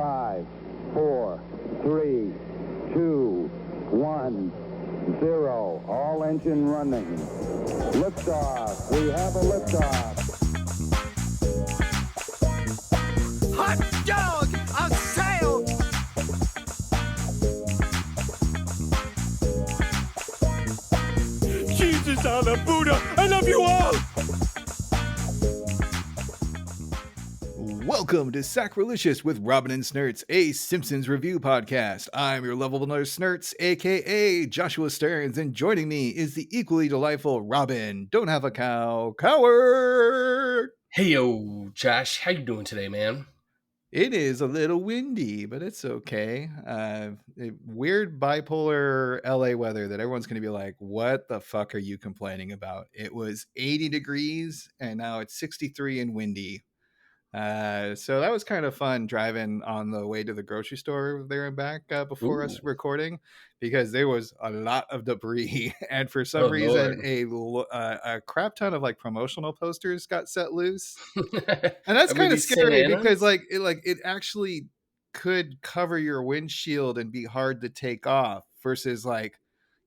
5, 4, 3, 2, 1, 0. All engine running. Liftoff. We have a liftoff. Hot dog! A sail! Jesus on the Buddha! I love you all! Welcome to Sacrilicious with Robin and Snerts, a Simpsons review podcast. I'm your lovable nurse Snerts, aka Joshua Stearns, and joining me is the equally delightful Robin. Don't have a cow, coward! Hey yo, Josh, how you doing today, man? It is a little windy, but it's okay. Weird bipolar LA weather that everyone's going to be like, what the fuck are you complaining about? It was 80 degrees and now it's 63 and windy. So that was kind of fun driving on the way to the grocery store there and back before us recording, because there was a lot of debris, and for some reason a crap ton of like promotional posters got set loose, and that's kind of scary because it actually could cover your windshield and be hard to take off versus like,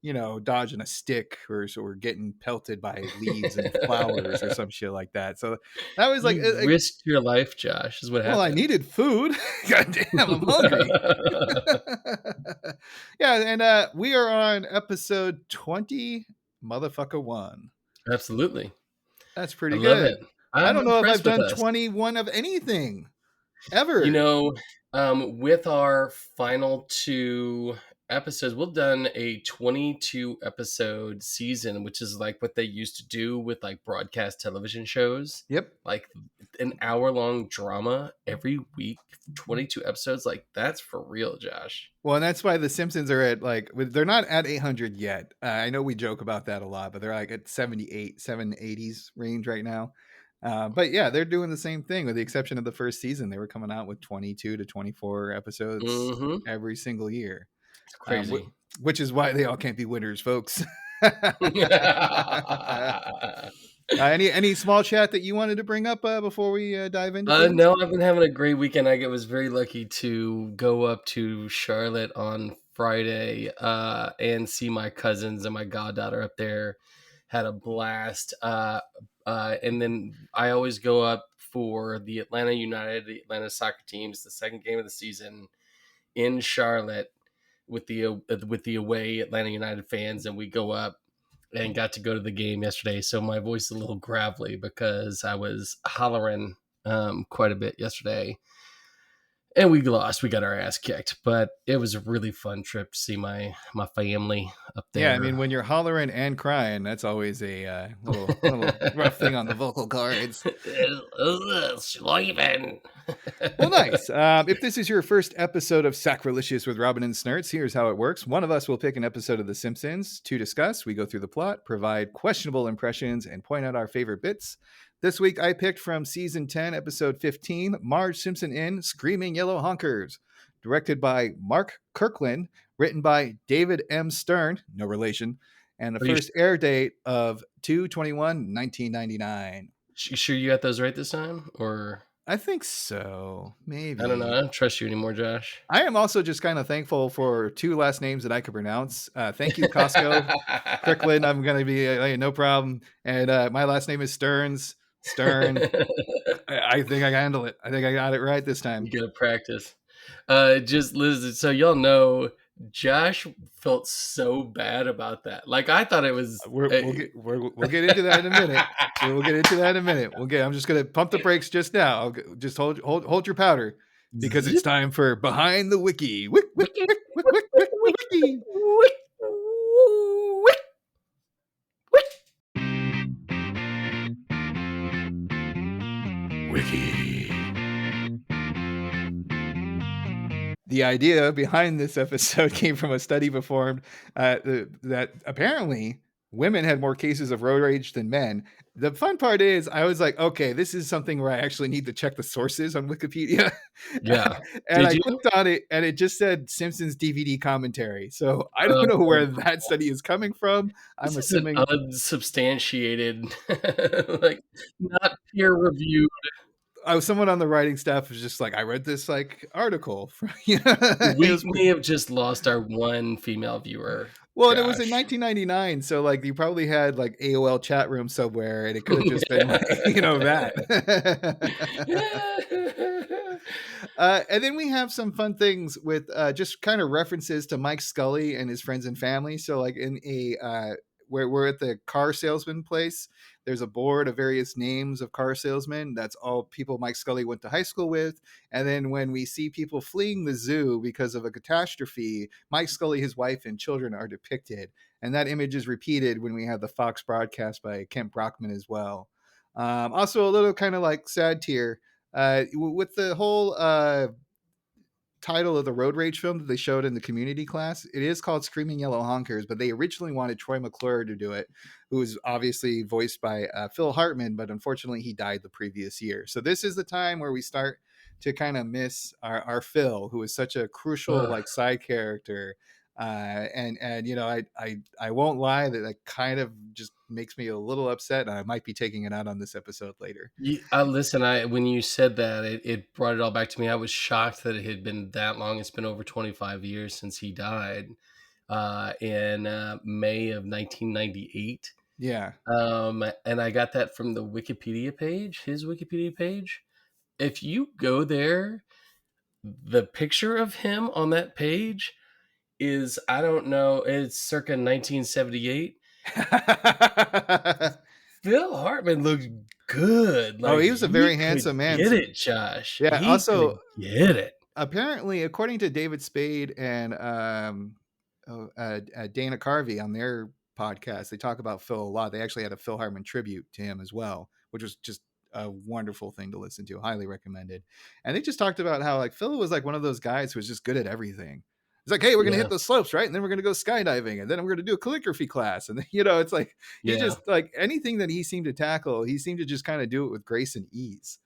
you know, dodging a stick or getting pelted by leaves and flowers or some shit like that. So that was like, you risked your life, Josh, is what happened. Well, I needed food. God damn, I'm hungry. Yeah, and we are on episode 20, motherfucker 1. Absolutely. That's pretty good. Love it. I don't know if I've done 21 of anything ever. You know, with our final 2 episodes, we've done a 22 episode season, which is like what they used to do with like broadcast television shows. Yep. Like an hour-long drama every week, 22 episodes. Like, that's for real, Josh. Well, and that's why the Simpsons are at like, they're not at 800 yet. I know we joke about that a lot, but they're like at 78, 780s range right now. But yeah, they're doing the same thing with the exception of the first season. They were coming out with 22 to 24 episodes every single year. It's crazy. Which is why they all can't be winners, folks. Any small chat that you wanted to bring up before we dive into things? No, I've been having a great weekend. I was very lucky to go up to Charlotte on Friday and see my cousins and my goddaughter up there. Had a blast. And then I always go up for the Atlanta United, the Atlanta soccer teams, the second game of the season in Charlotte with the away Atlanta United fans, and we go up and got to go to the game yesterday. So my voice is a little gravelly because I was hollering quite a bit yesterday. And we lost. We got our ass kicked. But it was a really fun trip to see my family up there. Yeah, I mean, when you're hollering and crying, that's always a little rough thing on the vocal cords. Well, nice. If this is your first episode of Sacrilicious with Robin and Snerts, here's how it works. One of us will pick an episode of The Simpsons to discuss. We go through the plot, provide questionable impressions, and point out our favorite bits. This week, I picked from Season 10, Episode 15, Marge Simpson in Screaming Yellow Honkers, directed by Mark Kirkland, written by David M. Stern, no relation, and the first air date of 2/21/1999. You sure you got those right this time? Or I think so. Maybe. I don't know. I don't trust you anymore, Josh. I am also just kind of thankful for 2 last names that I could pronounce. Thank you, Costco. Kirkland, I'm going to be no problem. And my last name is Stern. I think I handle it. I think I got it right this time. You gotta practice. Just listen. So y'all know, Josh felt so bad about that. Like, I thought it was. We'll get into that in a minute. We'll get into that in a minute. I'm just gonna pump the brakes just now. Just hold your powder, because it's time for Behind the Wiki. Wiki. The idea behind this episode came from a study performed that apparently women had more cases of road rage than men. The fun part is I was like, okay, this is something where I actually need to check the sources on Wikipedia. Yeah. And I clicked on it and it just said Simpsons DVD commentary. So I don't know where that study is coming from. I'm assuming unsubstantiated, like not peer reviewed. someone on the writing staff was just like, I read this like article. It We was may have just lost our one female viewer. Well, and it was in Josh. 1999, so like you probably had like AOL chat room somewhere, and it could have just been like that. And then we have some fun things with just kind of references to Mike Scully and his friends and family. So like in where we're at the car salesman place, there's a board of various names of car salesmen. That's all people Mike Scully went to high school with. And then when we see people fleeing the zoo because of a catastrophe, Mike Scully, his wife, and children are depicted. And that image is repeated when we have the Fox broadcast by Kent Brockman as well. Also, a little kind of like sad tear with the whole title of the road rage film that they showed in the community class. It is called Screaming Yellow Honkers, but they originally wanted Troy McClure to do it, who was obviously voiced by Phil Hartman, but unfortunately he died the previous year. So this is the time where we start to kind of miss our Phil, who is such a crucial like side character. And you know, I won't lie that kind of just makes me a little upset, and I might be taking it out on this episode later. Listen, when you said that, it brought it all back to me. I was shocked that it had been that long. It's been over 25 years since he died in May of 1998. Yeah. And I got that from the Wikipedia page, his Wikipedia page. If you go there, the picture of him on that page is, I don't know, it's circa 1978. Phil Hartman looked good. Like, he was a very handsome man. Get it, Josh? Yeah. He also, get it. Apparently, according to David Spade and Dana Carvey on their podcast, they talk about Phil a lot. They actually had a Phil Hartman tribute to him as well, which was just a wonderful thing to listen to. Highly recommended. And they just talked about how like Phil was like one of those guys who was just good at everything. It's like, hey, we're going to hit the slopes, right? And then we're going to go skydiving. And then we're going to do a calligraphy class. And then, you know, it's like, he just like anything that he seemed to tackle, he seemed to just kind of do it with grace and ease.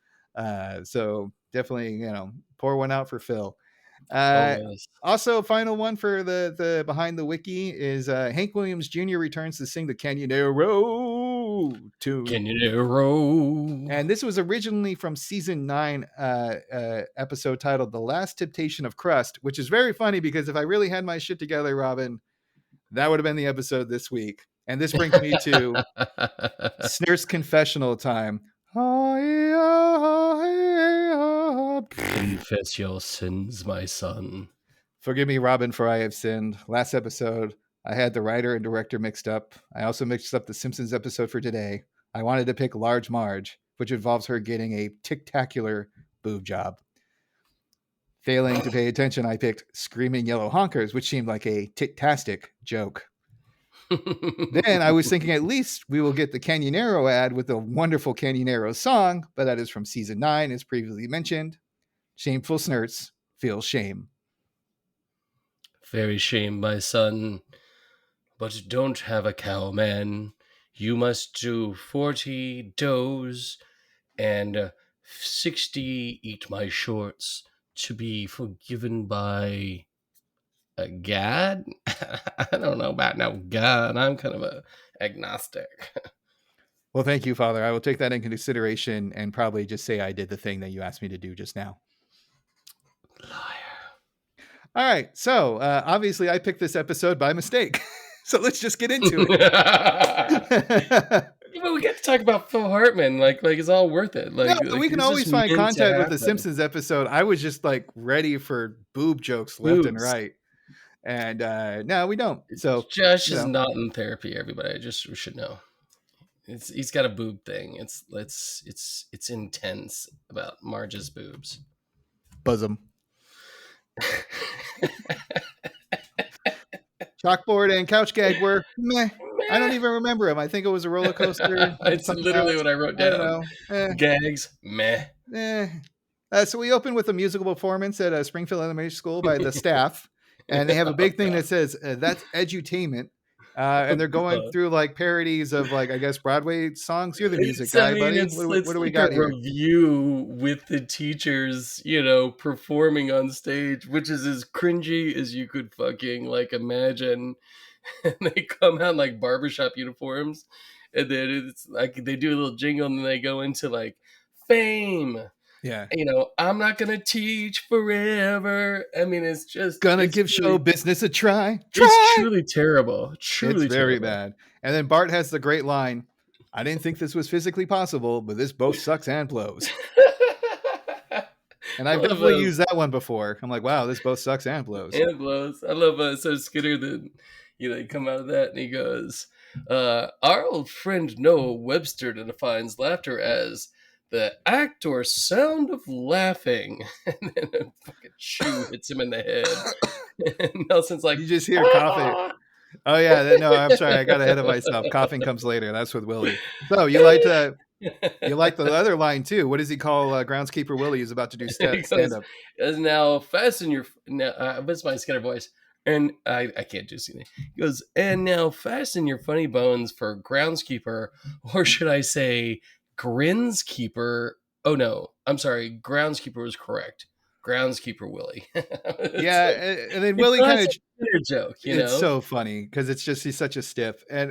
So definitely, you know, pour one out for Phil. Also, final one for the behind the wiki is Hank Williams Jr. returns to sing the Canyonero tune. Canyonero. And this was originally from season 9 episode titled The Last Temptation of Crust, which is very funny because if I really had my shit together, Robin, that would have been the episode this week. And this brings me to Snerts confessional time. Confess your sins, my son. Forgive me, Robin, for I have sinned. Last episode, I had the writer and director mixed up. I also mixed up the Simpsons episode for today. I wanted to pick Large Marge, which involves her getting a tic-tacular boob job. Failing to pay attention, I picked Screaming Yellow Honkers, which seemed like a tic-tastic joke. Then I was thinking at least we will get the Canyonero ad with the wonderful Canyonero song, but that is from season 9, as previously mentioned. Shameful Snerts feel shame. Very shame, my son. But don't have a cow, man. You must do 40 does and 60 eat my shorts to be forgiven by a God? I don't know about no God. I'm kind of a agnostic. Well, thank you, Father. I will take that into consideration and probably just say I did the thing that you asked me to do just now. Liar. All right. So obviously I picked this episode by mistake. So let's just get into it. But we get to talk about Phil Hartman. Like it's all worth it. We can always find content with the Simpsons episode. I was just like ready for boob jokes left and right. And no, we don't. So Josh is not in therapy, everybody. We should know. He's got a boob thing. It's intense about Marge's boobs. Bosom. Chalkboard and couch gag were meh. I don't even remember him. I think it was a roller coaster. It's literally what I wrote down. I don't know. Gags, meh. So we open with a musical performance at Springfield Elementary School by the staff, and they have a big thing that says that's edutainment. And they're going through like parodies of like, I guess, Broadway songs. You're the music guy, buddy. What do we got here? Review with the teachers, performing on stage, which is as cringy as you could fucking like imagine. And they come out in like barbershop uniforms, and then it's like they do a little jingle, and then they go into like fame, Yeah. You know, I'm not gonna teach forever. I mean, it's just Gonna it's give show really, business a try. it's Try. truly terrible. It's Truly very terrible. bad. And then Bart has the great line, I didn't think this was physically possible, but this both sucks and blows. And I I've love definitely used that one before. I'm like, wow, this both sucks and blows. and blows. I love so Skinner that you come out of that and he goes, our old friend Noah Webster defines laughter as the act or sound of laughing. And then a fucking shoe hits him in the head. And Nelson's like, You just hear coughing. Oh yeah, no, I'm sorry, I got ahead of myself. Coughing comes later. That's with Willie. So you like the other line too. What does he call groundskeeper Willie? He's about to do He stand goes, up. now fasten your what's my Skinner voice? And I can't do anything. He goes, and now fasten your funny bones for groundskeeper, or should I say grinskeeper? Oh no, I'm sorry, groundskeeper was correct. Groundskeeper Willie. Yeah, Like, and then it's Willie kind of a joke, it's so funny because it's just he's such a stiff, and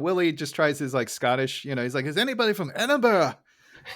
Willie just tries his like Scottish, he's like, is anybody from Edinburgh?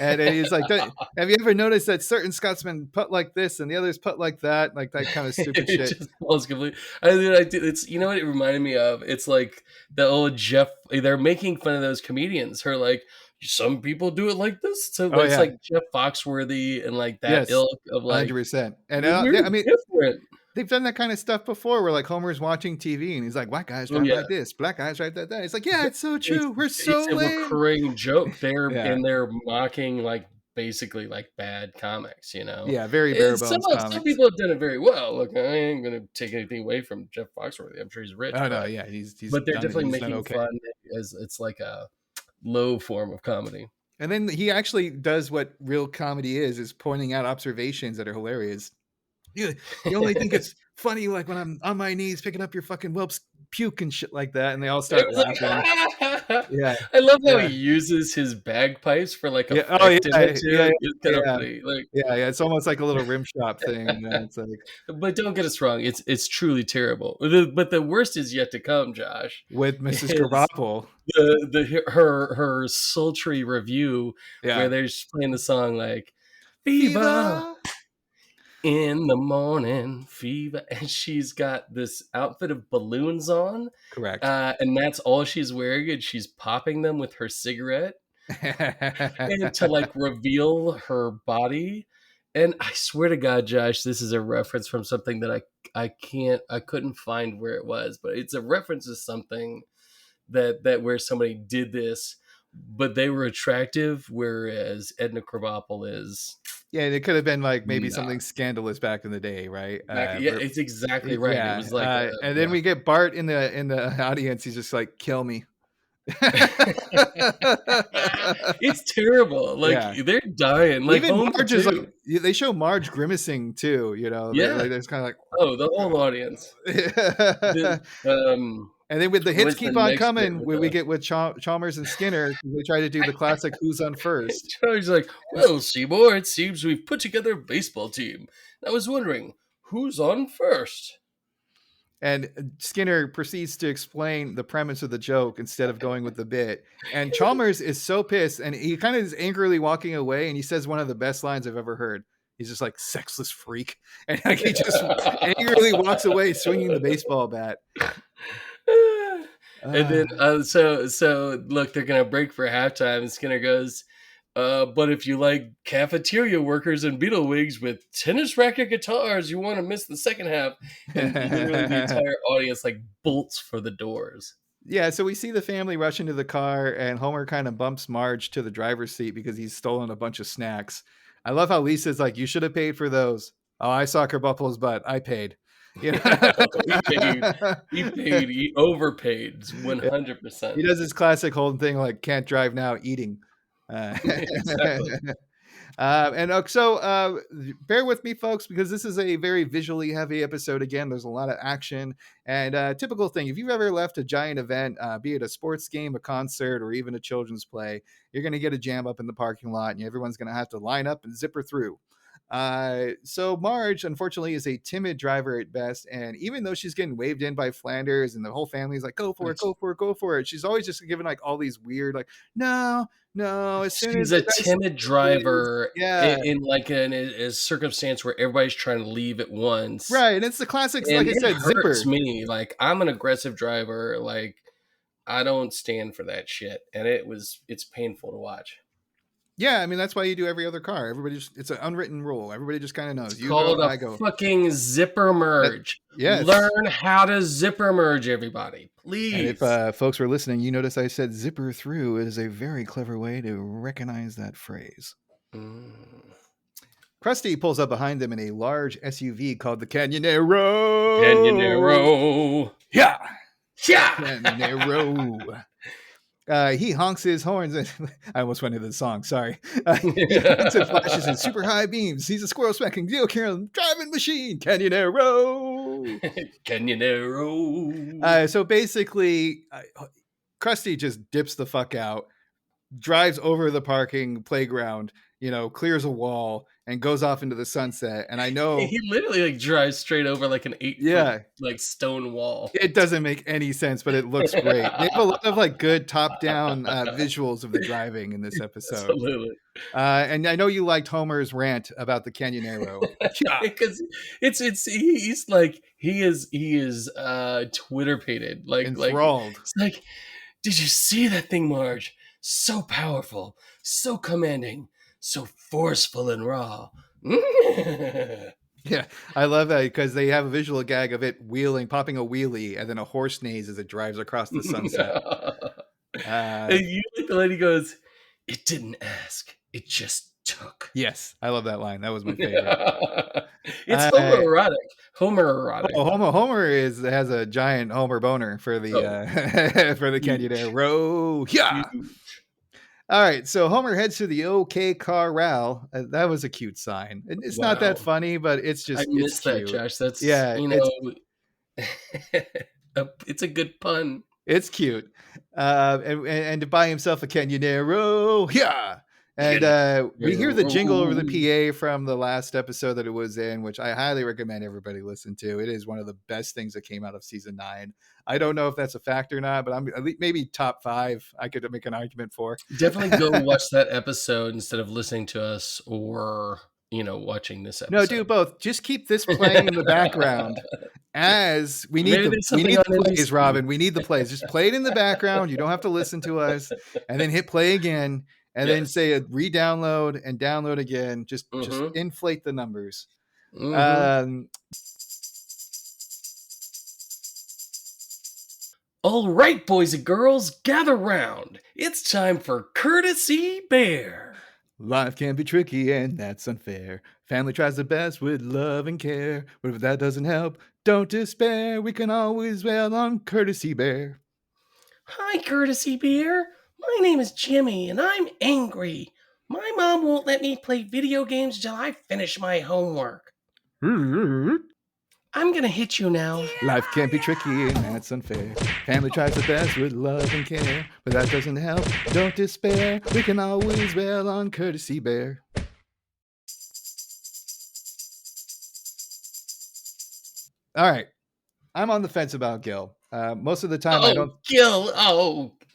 And he's like, have you ever noticed that certain Scotsmen put like this and the others put like that, like that kind of stupid It shit. just falls completely. It's what it reminded me of. It's like the old Jeff. They're making fun of those comedians. Her like some people do it like this. So Oh it's yeah, like Jeff Foxworthy and like that yes, ilk of like 100%. And we're I mean, different. they've done that kind of stuff before, where like Homer's watching TV and he's like, white guys Oh drive yeah, like this, black guys drive like that. It's like, yeah, it's so it's true. We're so it's a lame. recurring joke. Yeah, They're mocking like basically like bad comics. yeah, very bare And some bones some comics. people have done it very well. Look, I ain't gonna take anything away from Jeff Foxworthy. I'm sure he's rich, Oh no, but yeah, he's they're done it. definitely He's done making okay. fun as it's like a low form of comedy. And then he actually does what real comedy is pointing out observations that are hilarious. You only think it's funny like when I'm on my knees picking up your fucking whelp's puke and shit like that, and they all start laughing. Yeah, I love how yeah, he uses his bagpipes for like yeah. Oh effect in yeah, it too. yeah, It's kind of yeah, funny. Like, yeah. It's almost like a little rim shop thing. It's like but don't get us wrong, it's truly terrible. But the worst is yet to come, Josh. with Mrs. Is Krabappel. her sultry review where Yeah, they're just playing the song like Viva Viva. in the morning, fever, and she's got this outfit of balloons on, Correct. and that's all she's wearing, and she's popping them with her cigarette and to like reveal her body. And I swear to God, Josh, this is a reference from something that I couldn't find where it was, but it's a reference to something that where somebody did this, but they were attractive, whereas Edna Krabappel is Yeah, it could have been like maybe not. something scandalous back in the day, right? Yeah, it's exactly right. It Yeah, was like, and then we get Bart in the audience. He's just like, "Kill me." it's terrible. Like Yeah. they're dying. Like Even Homer Marge is too. like, they show Marge grimacing too. Yeah. It's kind of Oh, the whole audience. The, and then with the hits what's the keep on next bit coming, with we get with Chalmers and Skinner. They try to do the classic "Who's on first?" Charlie's like, well, Seymour, it seems we've put together a baseball team. I was wondering who's on first. And Skinner proceeds to explain the premise of the joke instead of going with the bit. And Chalmers is so pissed, and he kind of is angrily walking away, and he says one of the best lines I've ever heard. He's just like, "Sexless freak," and like he just angrily walks away, swinging the baseball bat. And then so look, they're gonna break for halftime, and Skinner goes, but if you like cafeteria workers and Beatle wigs with tennis racket guitars, you want to miss the second half. And literally the entire audience like bolts for the doors. Yeah, so we see the family rush into the car, and Homer kind of bumps Marge to the driver's seat because he's stolen a bunch of snacks. I love how Lisa's like, "You should have paid for those." "Oh, I saw Kerbuffalo's butt. I paid." He paid, he overpaid 100%. He does his classic Holden thing, like, "Can't drive now, eating." Exactly. So bear with me, folks, because this is a very visually heavy episode. Again, there's a lot of action and typical thing. If you've ever left a giant event, be it a sports game, a concert, or even a children's play, you're going to get a jam up in the parking lot, and everyone's going to have to line up and zipper through. So Marge, unfortunately, is a timid driver at best, and even though she's getting waved in by Flanders, and the whole family's like, "Go for it, go for it, go for it," she's always just giving like all these weird, like, "No, no." As soon as She's a the guy timid says this, driver yeah, in like a circumstance where everybody's trying to leave at once. right, and it's the classics, And like I it said, hurts zipper. me. Like, I'm an aggressive driver. Like, I don't stand for that shit. And it's painful to watch. Yeah, I mean that's why you do every other car. Everybody just, it's an unwritten rule. Everybody just kind of It's knows. You go, called a I go. fucking zipper merge. Yes. Learn how to zipper merge, everybody. And if Please. folks were listening, you notice I said zipper through is a very clever way to recognize that phrase. Mm. Krusty pulls up behind them in a large SUV called the Canyonero. Canyonero. Yeah. Yeah. Canyonero. He honks his horns and I almost went into the song. Sorry. He honks and flashes his super high beams. He's a squirrel smacking geocaring driving machine. Canyonero. Canyonero. So basically, Krusty just dips the fuck out, drives over the parking playground, clears a wall, and goes off into the sunset. And I know He literally like drives straight over like an 8-foot like stone wall. it doesn't make any sense, but it looks great. They have a lot of like good top-down visuals of the driving in this episode. Absolutely. And I know you liked Homer's rant about the Canyonero. Because he's like he is Twitter pated like Enthralled. it's like, did you see that thing, Marge? So powerful, so commanding, so forceful and raw. Yeah, I love that because they have a visual gag of it popping a wheelie, and then a horse neighs as it drives across the sunset. And you like the lady goes, "It didn't ask, it just took." Yes, I love that line. That was my favorite. It's homoerotic. Homoerotic. Oh, Homer has a giant Homer boner for the for the Canyonero. Yeah. All right, so Homer heads to the OK Corral. That was a cute sign. It's not that funny, but it's just I missed that, cute. Josh. That's it's a good pun. It's cute, and to buy himself a Canyonero, yeah. And we hear the jingle over the PA from the last episode that it was in, which I highly recommend everybody listen to. It is one of the best things that came out of season 9. I don't know if that's a fact or not, but I'm at least maybe top 5. I could make an argument for. Definitely go watch that episode instead of listening to us or watching this episode. No, do both. Just keep this playing in the background as we need the plays, Robin. We need the plays. Just play it in the background. You don't have to listen to us, and then hit play again. And then say re-download and download again. Just inflate the numbers. All right, boys and girls, gather round. It's time for Courtesy Bear. Life can be tricky and that's unfair. Family tries their best with love and care. But if that doesn't help, don't despair. We can always wail on Courtesy Bear. Hi, Courtesy Bear. My name is Jimmy, and I'm angry. My mom won't let me play video games until I finish my homework. I'm gonna hit you now. Life can be tricky and that's unfair. Family tries their best with love and care. But that doesn't help, don't despair. We can always wail on Courtesy Bear. All right. I'm on the fence about Gil. Most of the time, I don't. Gil!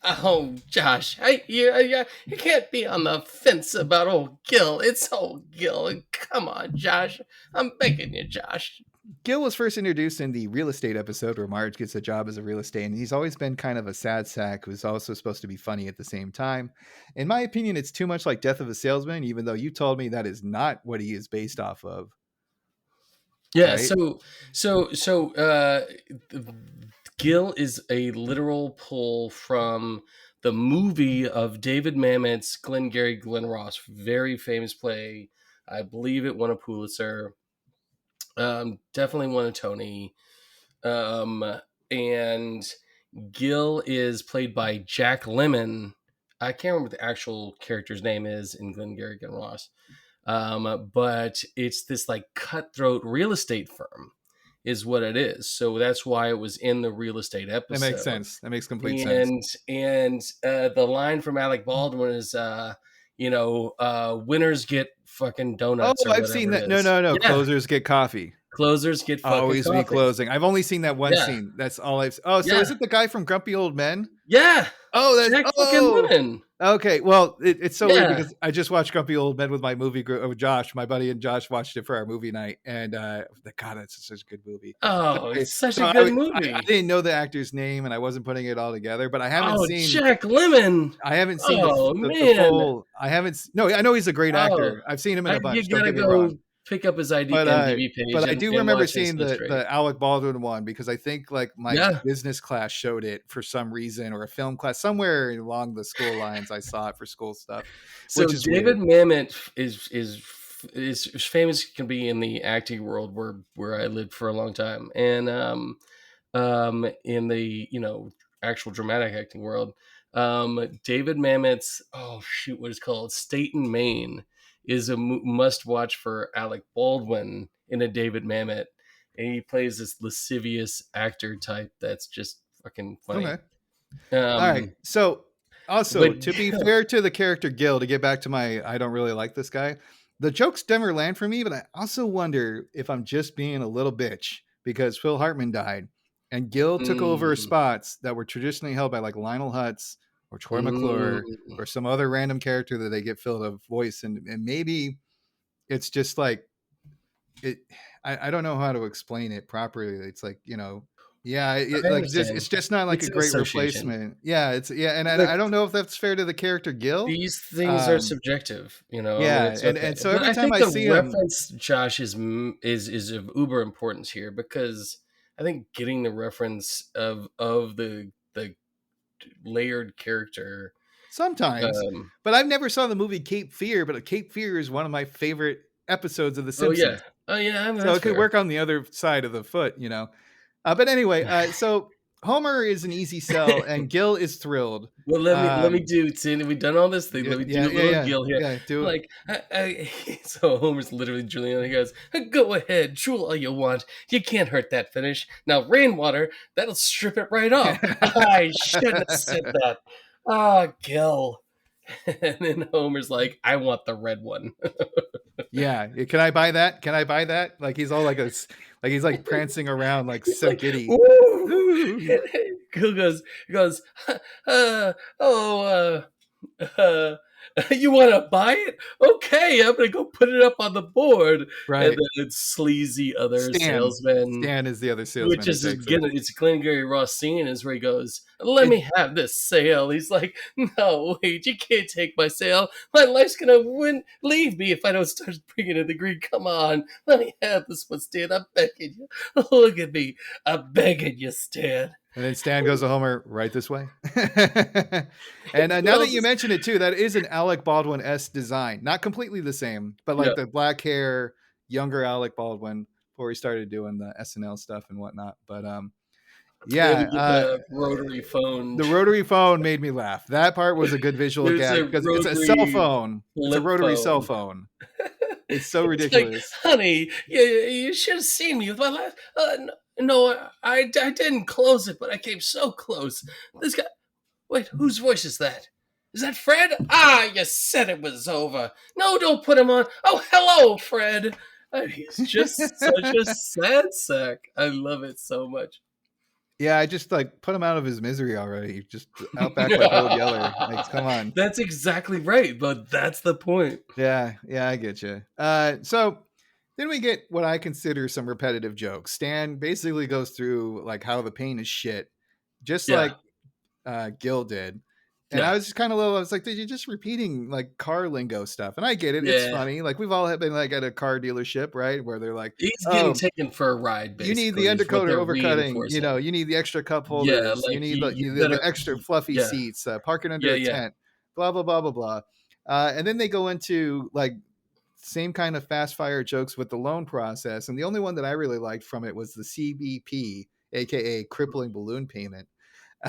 Oh, Josh! You can't be on the fence about old Gil. It's old Gil. Come on, Josh. I'm begging you, Josh. Gil was first introduced in the real estate episode where Marge gets a job as a real estate, and he's always been kind of a sad sack who's also supposed to be funny at the same time. In my opinion, it's too much like Death of a Salesman, even though you told me that is not what he is based off of. Yeah, right? So Gil is a literal pull from the movie of David Mamet's Glengarry Glen Ross, very famous play. I believe it won a Pulitzer. Definitely won a Tony. And Gil is played by Jack Lemmon. I can't remember what the actual character's name is in Glengarry Glen Ross. But it's this like cutthroat real estate firm is what it is. So that's why it was in the real estate episode. That makes sense. That makes complete sense. And the line from Alec Baldwin is, winners get fucking Oh, donuts or I've seen whatever that. it No, is. no, no. Yeah, Closers get coffee. closers get fucking Always be coffee. closing. I've only seen that one Yeah. scene. That's all I've. Oh, so Yeah. is it the guy from Grumpy Old Men? Yeah. Oh, that's Jack fucking Lemmon. Okay. Well, it's so weird Yeah. because I just watched Grumpy Old Men with my movie group. Josh, my buddy, and Josh watched it for our movie night, and God, that's such a good movie. Oh, Anyway, it's such so a good I movie. didn't know the actor's name, and I wasn't putting it all together. But I haven't Oh, seen. Jack Lemmon. I haven't seen Oh, the man. full. I haven't. No, I know he's a great Oh, actor. I've seen him in a you bunch. Don't gotta get me go wrong. pick up his IMDb page. But I do remember watch his seeing history. the Alec Baldwin one because I think like my Yeah. business class showed it for some reason, or a film class somewhere along the school lines. I saw it for school stuff. So Which is David weird. Mamet is famous, can be in the acting world where I lived for a long time, and in the actual dramatic acting world, David Mamet's what is it called, State and Maine is a must watch for Alec Baldwin in a David Mamet, and he plays this lascivious actor type that's just fucking funny. Okay. All right. So also, to be fair to the character Gil, to get back to my I don't really like this guy, the jokes never land for me, but I also wonder if I'm just being a little bitch because Phil Hartman died and Gil took over spots that were traditionally held by like Lionel Hutz or Troy McClure or some other random character that they get filled a voice, and maybe it's just like it. I don't know how to explain it properly. It's like it's just not like It's a an great association. replacement. Yeah, and Look, I don't know if that's fair to the character Gil. These things are subjective, I mean, Yeah, it's okay. and so But every I time think I the see him, reference, Josh, is of uber importance here, because I think getting the reference of the layered character sometimes, but I've never saw the movie Cape Fear, but Cape Fear is one of my favorite episodes of The Simpsons. I mean, So it could fair. work on the other side of the foot, But anyway, so Homer is an easy sell, and Gil is thrilled. Well, let me do. See, we've done all this thing. Let me do a little Gil here. Yeah, do it. Like, so Homer's literally Julian. He goes, "Go ahead, drool all you want. You can't hurt that finish. Now, rainwater, that'll strip it right off." I shouldn't have said that. Ah, Gil. And then Homer's like, "I want the red one." Yeah, can I buy that? Can I buy that? Like he's all like he's like prancing around like He's so like, giddy. "Ooh." He goes, you want to buy it? Okay, I'm gonna go put it up on the board. Right. And then it's sleazy other salesman. Stan is the other salesman. Which is again, it's a Glengarry Ross scene, is where he goes, "Let me have this sale." He's like, "No, wait, you can't take my sale. My life's gonna leave me if I don't start bringing in the green. Come on, let me have this one, Stan. I'm begging you. Look at me. I'm begging you, Stan." And then Stan goes to Homer, right this way. And now that you mention it too, that is an Alec Baldwin-esque design. Not completely the same, but like the black hair, younger Alec Baldwin before he started doing the SNL stuff and whatnot. But the rotary phone. The rotary phone made me laugh. That part was a good visual gag because it's a cell phone. It's a rotary cell phone. It's so ridiculous. Like, honey, you should have seen me with my life. No, I didn't close it, but I came so close. This guy. Wait, whose voice is that? Is that Fred? Ah, you said it was over. No, don't put him on. Oh, hello, Fred. He's just such a sad sack. I love it so much. Yeah, I just like put him out of his misery already. Just out back like Old Yeller. Like, come on. That's exactly right, but that's the point. Yeah, I get you. So then we get what I consider some repetitive jokes. Stan basically goes through like how the pain is shit, just like Gil did. And I was just kind of I was like, you're just repeating like car lingo stuff. And I get it. It's funny. Like we've all been like at a car dealership, right? Where they're like, he's getting taken for a ride, basically. You need the undercoat overcutting, you need the extra cup holders, you need the extra fluffy seats, parking under a tent, blah, blah, blah, blah, blah. And then they go into like same kind of fast fire jokes with the loan process. And the only one that I really liked from it was the CBP, aka crippling balloon payment.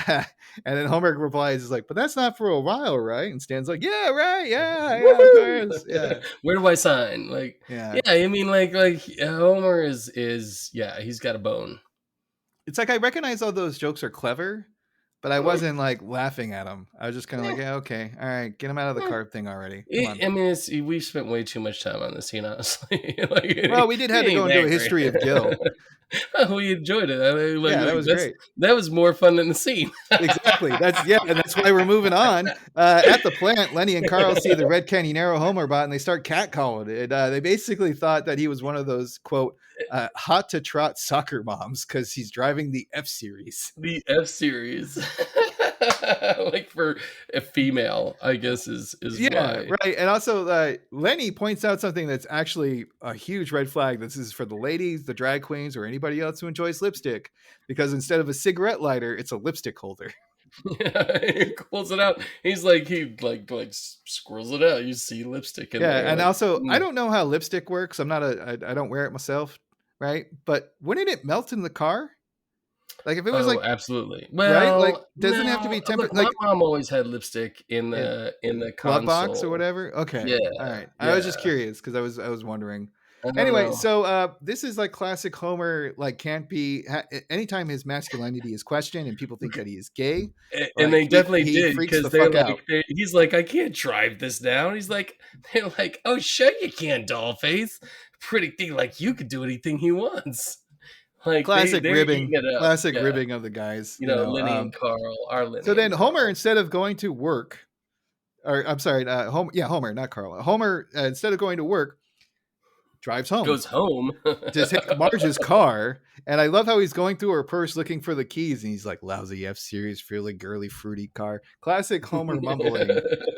And then Homer replies, "Is like, but that's not for a while, right?" And Stan's like, "Yeah, right, yeah, of course, yeah." Where do I sign? Like, I mean, like Homer is he's got a bone. It's like I recognize all those jokes are clever, but I wasn't like laughing at him. I was just kind of like, yeah, okay, all right, get him out of the carb thing already. Come on. I mean, we've spent way too much time on the scene, honestly. Like, Well, we did have to go into a history of Gil. We enjoyed it. I mean, Yeah, that was great. That was more fun than the scene. Exactly. And that's why we're moving on. At the plant, Lenny and Carl see the Red Canyonero Homer bot, and they start catcalling it. They basically thought that he was one of those quote hot to trot soccer moms because he's driving the F series. The F series. Like for a female, I guess is yeah, why. Right. And also Lenny points out something that's actually a huge red flag. This is for the ladies, the drag queens, or anybody else who enjoys lipstick, because instead of a cigarette lighter, it's a lipstick holder. Yeah, he pulls it out. He's like he squirrels it out. You see lipstick in there. And like, also I don't know how lipstick works. I don't wear it myself, right? But wouldn't it melt in the car? Like if it was absolutely. Well, right? Like doesn't no, have to be tempered. My Like mom always had lipstick in the glove console box or whatever. Okay, Yeah, all right. yeah. I was just curious because I was wondering. I don't Anyway, know. so this is like classic Homer. Like can't be anytime his masculinity is questioned and people think that he is gay. And they definitely he did freaks the because they're fuck out. like, he's like, I can't drive this now. He's like, they're like, oh, sure you can, Dollface. Pretty thing, like you could do anything he wants. Like Classic ribbing, classic Yeah. ribbing of the guys. You know, Lenny and Carl are Lenny. So then and Homer, Carl. instead of going to work, or I'm sorry, Homer, not Carl. Homer, instead of going to work, drives home. Goes home. Just hit Marge's car. And I love how he's going through her purse looking for the keys. And he's like, lousy F series, fairly girly, fruity car. Classic Homer mumbling.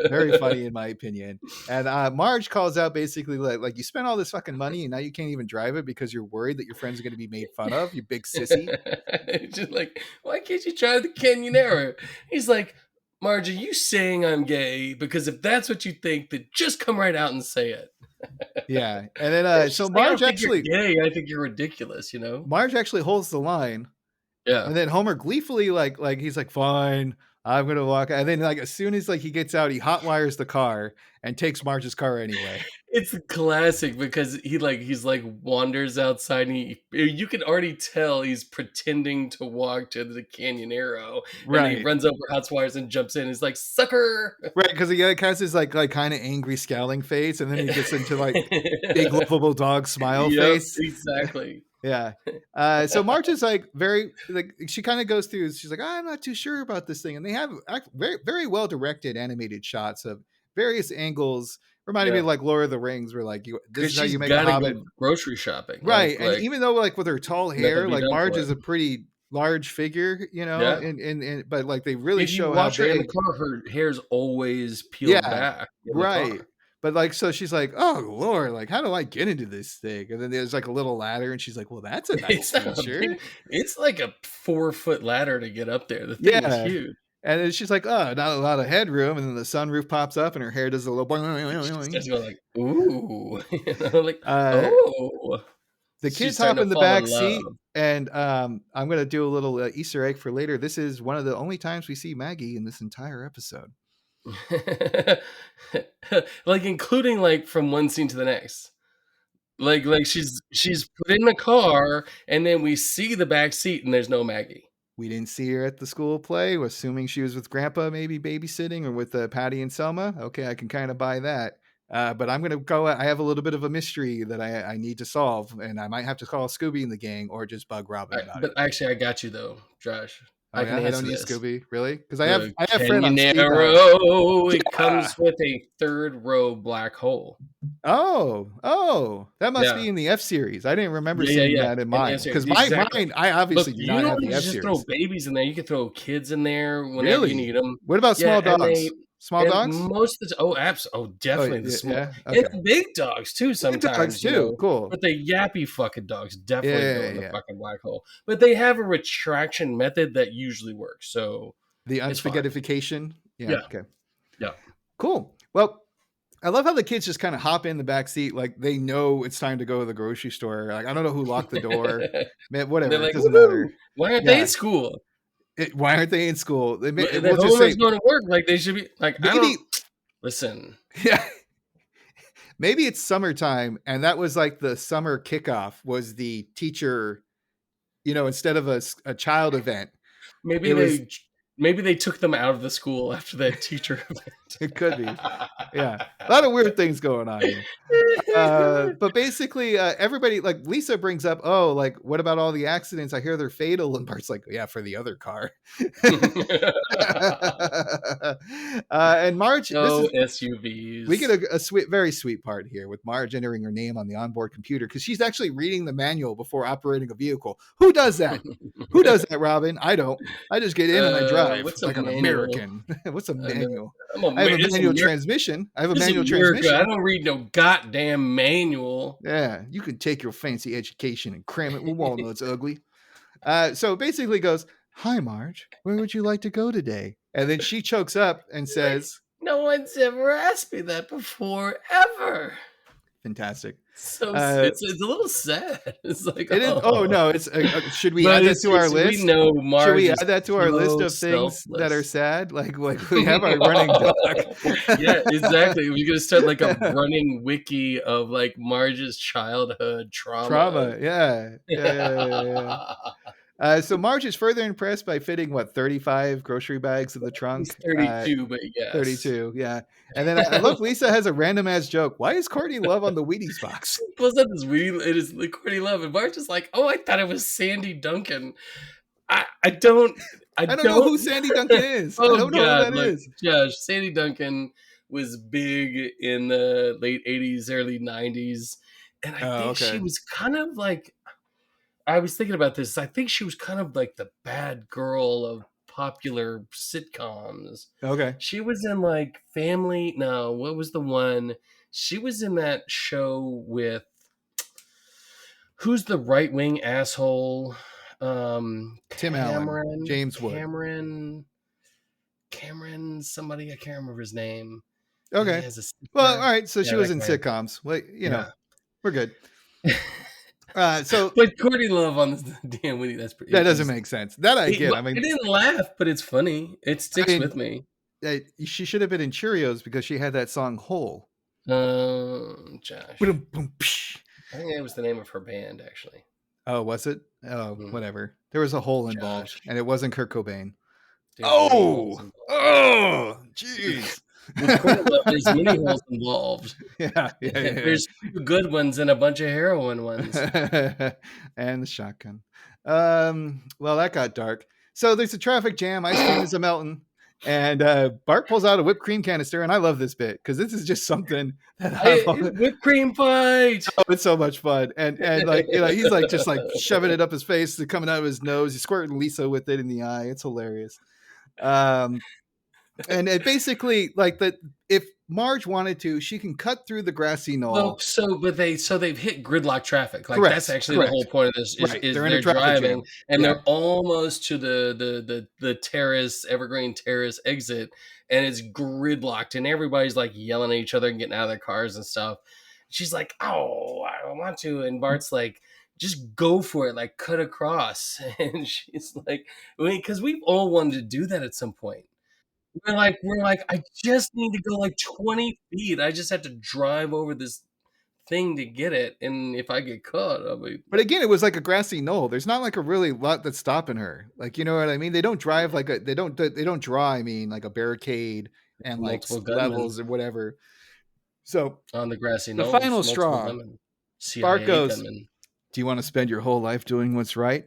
Very funny in my opinion. And Marge calls out basically like you spent all this fucking money and now you can't even drive it because you're worried that your friends are going to be made fun of, you big sissy. Just like, why can't you drive the Canyonero? He's like, Marge, are you saying I'm gay? Because if that's what you think, then just come right out and say it. Yeah. And then so Marge actually gay. I think you're ridiculous, you know? Marge actually holds the line. Yeah. And then Homer gleefully like he's like, fine, I'm gonna walk. And then like as soon as like he gets out, he hotwires the car and takes Marge's car anyway. It's classic because he's wanders outside and you can already tell he's pretending to walk to the Canyonero. Right. And he runs over Hotwires and jumps in. He's like, sucker. Right, because he has his like kind of angry scowling face, and then he gets into like big lovable dog smile face. Exactly. Yeah. So Marge is like very like she kind of goes through. She's like, I'm not too sure about this thing, and they have very very well directed animated shots of various angles, reminding me of like Lord of the Rings, where like this is how you make a hobbit grocery shopping, right? And even though like with her tall hair, like Marge is a pretty large figure, you know, and but like they really show how her in the car, her hair's always peeled back, right? But like, so she's like, oh Lord, like how do I get into this thing? And then there's like a little ladder, and she's like, well, that's a nice feature. It's like a 4-foot ladder to get up there. The thing is huge. And then she's like, oh, not a lot of headroom. And then the sunroof pops up and her hair does a little She's going like, ooh. Like, oh. The kids hop in the back seat. And I'm going to do a little Easter egg for later. This is one of the only times we see Maggie in this entire episode. Like, including like from one scene to the next. Like she's put in the car and then we see the back seat and there's no Maggie. We didn't see her at the school play. We're assuming she was with Grandpa, maybe babysitting, or with Patty and Selma. Okay, I can kind of buy that. But I'm going to go. I have a little bit of a mystery that I need to solve, and I might have to call Scooby and the gang or just bug Robin about it. But actually, I got you though, Josh. I don't need Scooby, really, because I have friend on Steve. It comes with a 3rd row black hole. Oh, that must be in the F series. I didn't remember seeing that in mine, because mine, I obviously do not have the F series. You don't just throw babies in there. You can throw kids in there whenever you need them. What about small dogs? Small dogs? Most of the definitely the small. Okay. And the big dogs too sometimes. Big dogs too, cool. But the yappy fucking dogs definitely go in the fucking black hole. But they have a retraction method that usually works. So the unspaghettification? Yeah. Okay. Yeah. Cool. Well, I love how the kids just kind of hop in the back seat, like they know it's time to go to the grocery store. Like I don't know who locked the door. Man, whatever. Like, it doesn't matter. Why aren't they in school? Why aren't they in school? Homer's going to work. Like they should be. Like maybe. Listen. Yeah. Maybe it's summertime, and that was like the summer kickoff. Was the teacher, instead of a child event? Maybe Maybe they took them out of the school after that teacher event. It could be. Yeah. A lot of weird things going on here. But basically, everybody, like Lisa brings up, oh, like, what about all the accidents? I hear they're fatal. And Bart's like, yeah, for the other car. And Marge, No we SUVs. get a sweet, very sweet part here with Marge entering her name on the onboard computer because she's actually reading the manual before operating a vehicle. Who does that? Who does that, Robin? I don't. I just get in and I drive what's a like an manual? American. What's a I know. manual? I'm I have a it's manual Ameri- transmission. I have a this is manual America. transmission. I don't read no goddamn manual. Yeah, you can take your fancy education and cram it with walnuts, ugly. So basically goes, hi, Marge, where would you like to go today? And then she chokes up and says, No one's ever asked me that before, ever. fantastic. So it's a little sad. It's like, it is. Oh no, it's should we add that to our list? We know Marge should we add that to our list of things selfless. that are sad? Like we have our running doc. Yeah, exactly. We're gonna start like a running wiki of like Marge's childhood trauma. Yeah. So Marge is further impressed by fitting 35 grocery bags in the trunk. He's 32, but yes. 32, yeah. And then I love Lisa has a random ass joke. Why is Courtney Love on the Wheaties box? Pulls out this Wheaties, it is like Courtney Love, and Marge is like, oh, I thought it was Sandy Duncan. I don't know who Sandy Duncan is. Oh, I don't know who that is. Josh, Sandy Duncan was big in the late 80s, early 90s. And I think she was kind of like, I was thinking about this. I think she was kind of like the bad girl of popular sitcoms. Okay. She was in like Family. No, what was the one? She was in that show with, who's the right wing asshole? Tim Allen, James Wood, Cameron, somebody, I can't remember his name. Okay. Well, all right. So she was in sitcoms. Well, we're good. But Courtney Love on this damn Witty, that doesn't make sense. That I get. I mean, I didn't laugh, but it's funny. It sticks with me. She should have been in Cheerios because she had that song "Hole." Josh. I think that was the name of her band, actually. Oh, was it? Oh, whatever. There was a hole involved, and it wasn't Kurt Cobain. Jeez. With Courtney Love, there's many holes involved. Yeah. There's 2 good ones and a bunch of heroin ones. And the shotgun. Well, that got dark. So there's a traffic jam. Ice cream is a melting. And Bart pulls out a whipped cream canister, and I love this bit because this is just something that whipped cream fight. Oh, it's so much fun, and like he's like just like shoving it up his face, it's coming out of his nose. He's squirting Lisa with it in the eye. It's hilarious. And it basically like that. If Marge wanted to, she can cut through the grassy knoll. Well, they've hit gridlock traffic. Like that's actually the whole point of this. Is they're driving jam. And they're almost to the terrace, Evergreen Terrace exit, and it's gridlocked, and everybody's like yelling at each other and getting out of their cars and stuff. She's like, "Oh, I don't want to," and Bart's like, "Just go for it, like cut across." And she's like, because we've all wanted to do that at some point. We're like, I just need to go like 20 feet. I just have to drive over this thing to get it. And if I get caught, I'll be. But again, it was like a grassy knoll. There's not like a really lot that's stopping her. Like, you know what I mean? They don't drive like they don't draw, I mean, like a barricade and like levels or whatever. So on the grassy knoll, the final straw, Bart goes, gunmen. Do you want to spend your whole life doing what's right?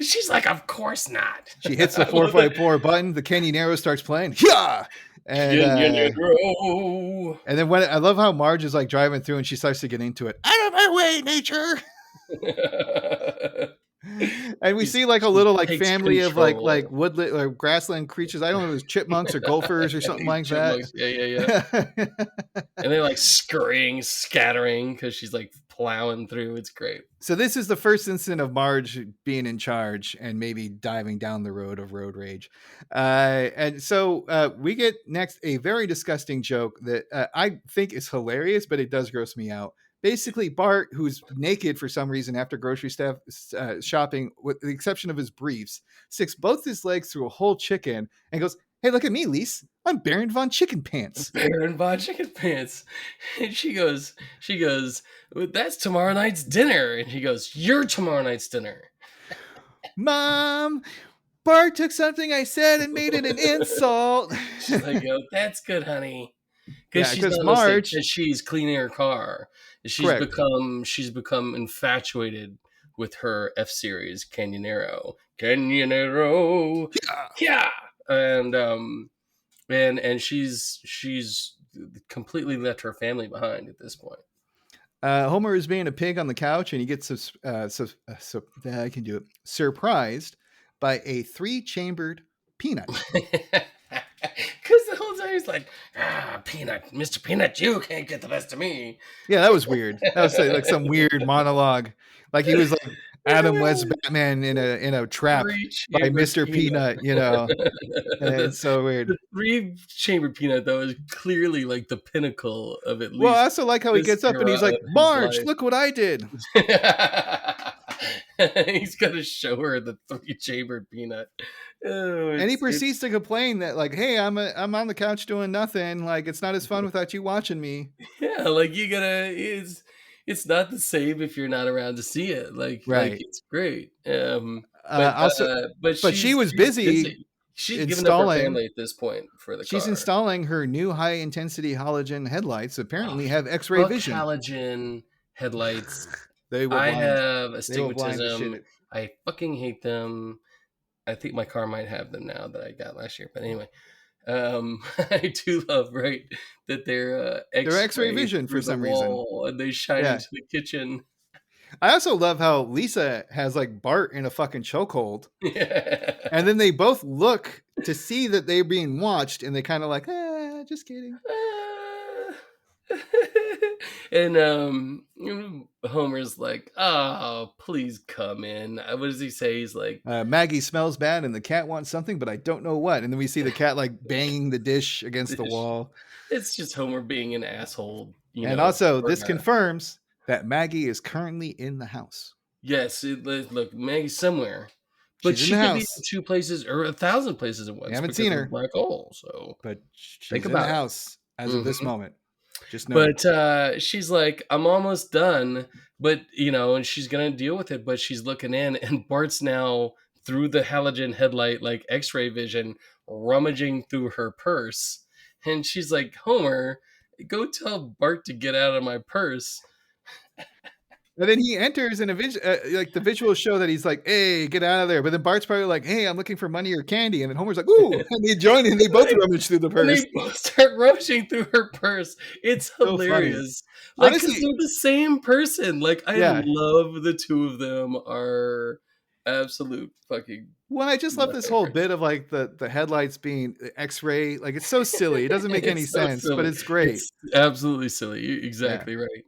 She's like, of course not. She hits the 454 button. The Canyon Arrow starts playing. Yeah. And then when I love how Marge is like driving through and she starts to get into it. Out of my way, nature. And we see like a little like family control. Of like woodland or grassland creatures. I don't know if it was chipmunks or gophers or something like that. Yeah. And they're like scurrying, scattering because she's like plowing through. It's great. So this is the first incident of Marge being in charge and maybe diving down the road of road rage. And so we get next a very disgusting joke that I think is hilarious, but it does gross me out. Basically, Bart, who's naked for some reason after grocery shopping, with the exception of his briefs, sticks both his legs through a whole chicken and goes, "Hey, look at me, Lise. I'm Baron von Chicken Pants." Baron von Chicken Pants. And she goes, "That's tomorrow night's dinner." And he goes, "You're tomorrow night's dinner." Mom, Bart took something I said and made it an insult. She's like, "Yo, that's good, honey." Because Yeah, she's because not listening. Marge, Because she's cleaning her car. correct. She's become infatuated with her F series Canyonero. Canyonero, yeah, and she's completely left her family behind at this point. Homer is being a pig on the couch, and he gets I can do it. Surprised by a 3-chambered peanut. Because the whole time he's like, Peanut, Mr. Peanut, you can't get the best of me. Yeah, that was weird. That was like some weird monologue. Like he was like Adam West Batman in a trap by Mr. Peanut, you know. It's so weird. The 3-chambered peanut, though, is clearly like the pinnacle of at least. Well, I also like how he this gets up and he's era like, of his Marge, life. look what I did. He's gonna show her the 3-chambered peanut. Oh, And he proceeds to complain that, like, hey, I'm on the couch doing nothing. Like, it's not as fun without you watching me. Yeah, like you gotta. It's not the same if you're not around to see it. Like it's great. But she was busy. She's given up her family at this point for the She's car. installing her new high intensity halogen headlights. Apparently, have X-ray vision. Halogen headlights. They will I blind. have They will blind the astigmatism. shit. I fucking hate them. I think my car might have them now that I got last year. But anyway, I do love that they're X-ray vision for some reason, and they shine into the kitchen. I also love how Lisa has like Bart in a fucking chokehold, and then they both look to see that they're being watched, and they kind of like, just kidding. And Homer's like, "Oh, please come in." What does he say? He's like, Maggie smells bad and the cat wants something, but I don't know what. And then we see the cat like banging the dish against the wall. It's just Homer being an asshole. And also, this confirms that Maggie is currently in the house. Yes, look, Maggie's somewhere. But she could be in 2 places or 1,000 places at once. We haven't seen her. Black hole, so but she's in the house as of this moment. Just know. But she's like, I'm almost done. But and she's gonna deal with it. But she's looking in, and Bart's now through the halogen headlight, like X-ray vision, rummaging through her purse, and she's like, Homer, go tell Bart to get out of my purse. And then he enters in a like the visuals show that he's like, hey, get out of there. But then Bart's probably like, hey, I'm looking for money or candy. And then Homer's like, ooh. And they join and they both rummage through the purse. And they both start rummaging through her purse. It's hilarious. So like, honestly, they're the same person. Like, I love the two of them are absolute fucking. Well, I just love this whole bit of like the headlights being X-ray. Like, it's so silly. It doesn't make any sense, but it's great. It's absolutely silly. You're exactly right.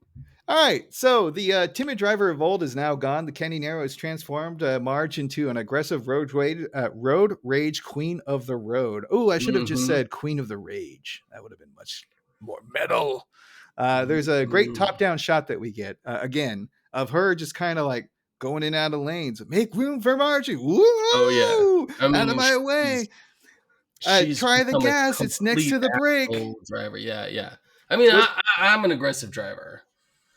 All right, so the timid driver of old is now gone. The Canyonero has transformed Marge into an aggressive road rage queen of the road. Oh, I should have just said queen of the rage. That would have been much more metal. There's a great top-down shot that we get, again, of her just kind of like going in and out of lanes. Make room for Margie. Woo! Oh, yeah. Out of my way. Try the gas. It's next to the brake. Driver. Yeah. I mean, I'm an aggressive driver.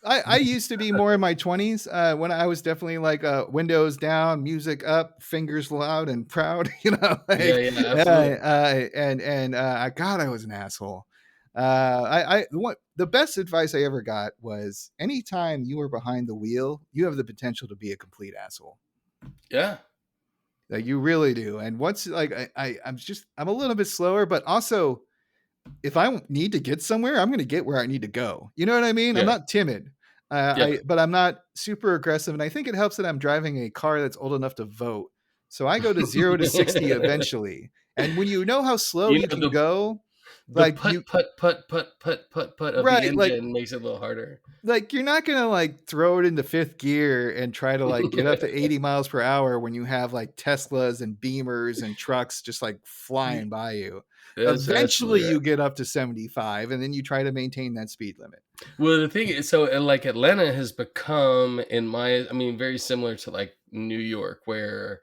I used to be more in my 20s when I was definitely like windows down, music up, fingers loud and proud, like, absolutely. And God, I was an asshole. The best advice I ever got was anytime you are behind the wheel, you have the potential to be a complete asshole. Yeah. Like you really do. And once like I'm a little bit slower, but also if I need to get somewhere, I'm going to get where I need to go. You know what I mean? Yeah. I'm not timid, but I'm not super aggressive. And I think it helps that I'm driving a car that's old enough to vote. So I go to 0 to 60 eventually. And when you know how slow you can go, like put of the engine makes it a little harder. Like you're not going to like throw it into 5th gear and try to like get up to 80 miles per hour when you have like Teslas and Beamers and trucks just like flying by you. Eventually you get up to 75 and then you try to maintain that speed limit. Well, the thing is, so like Atlanta has become very similar to like New York where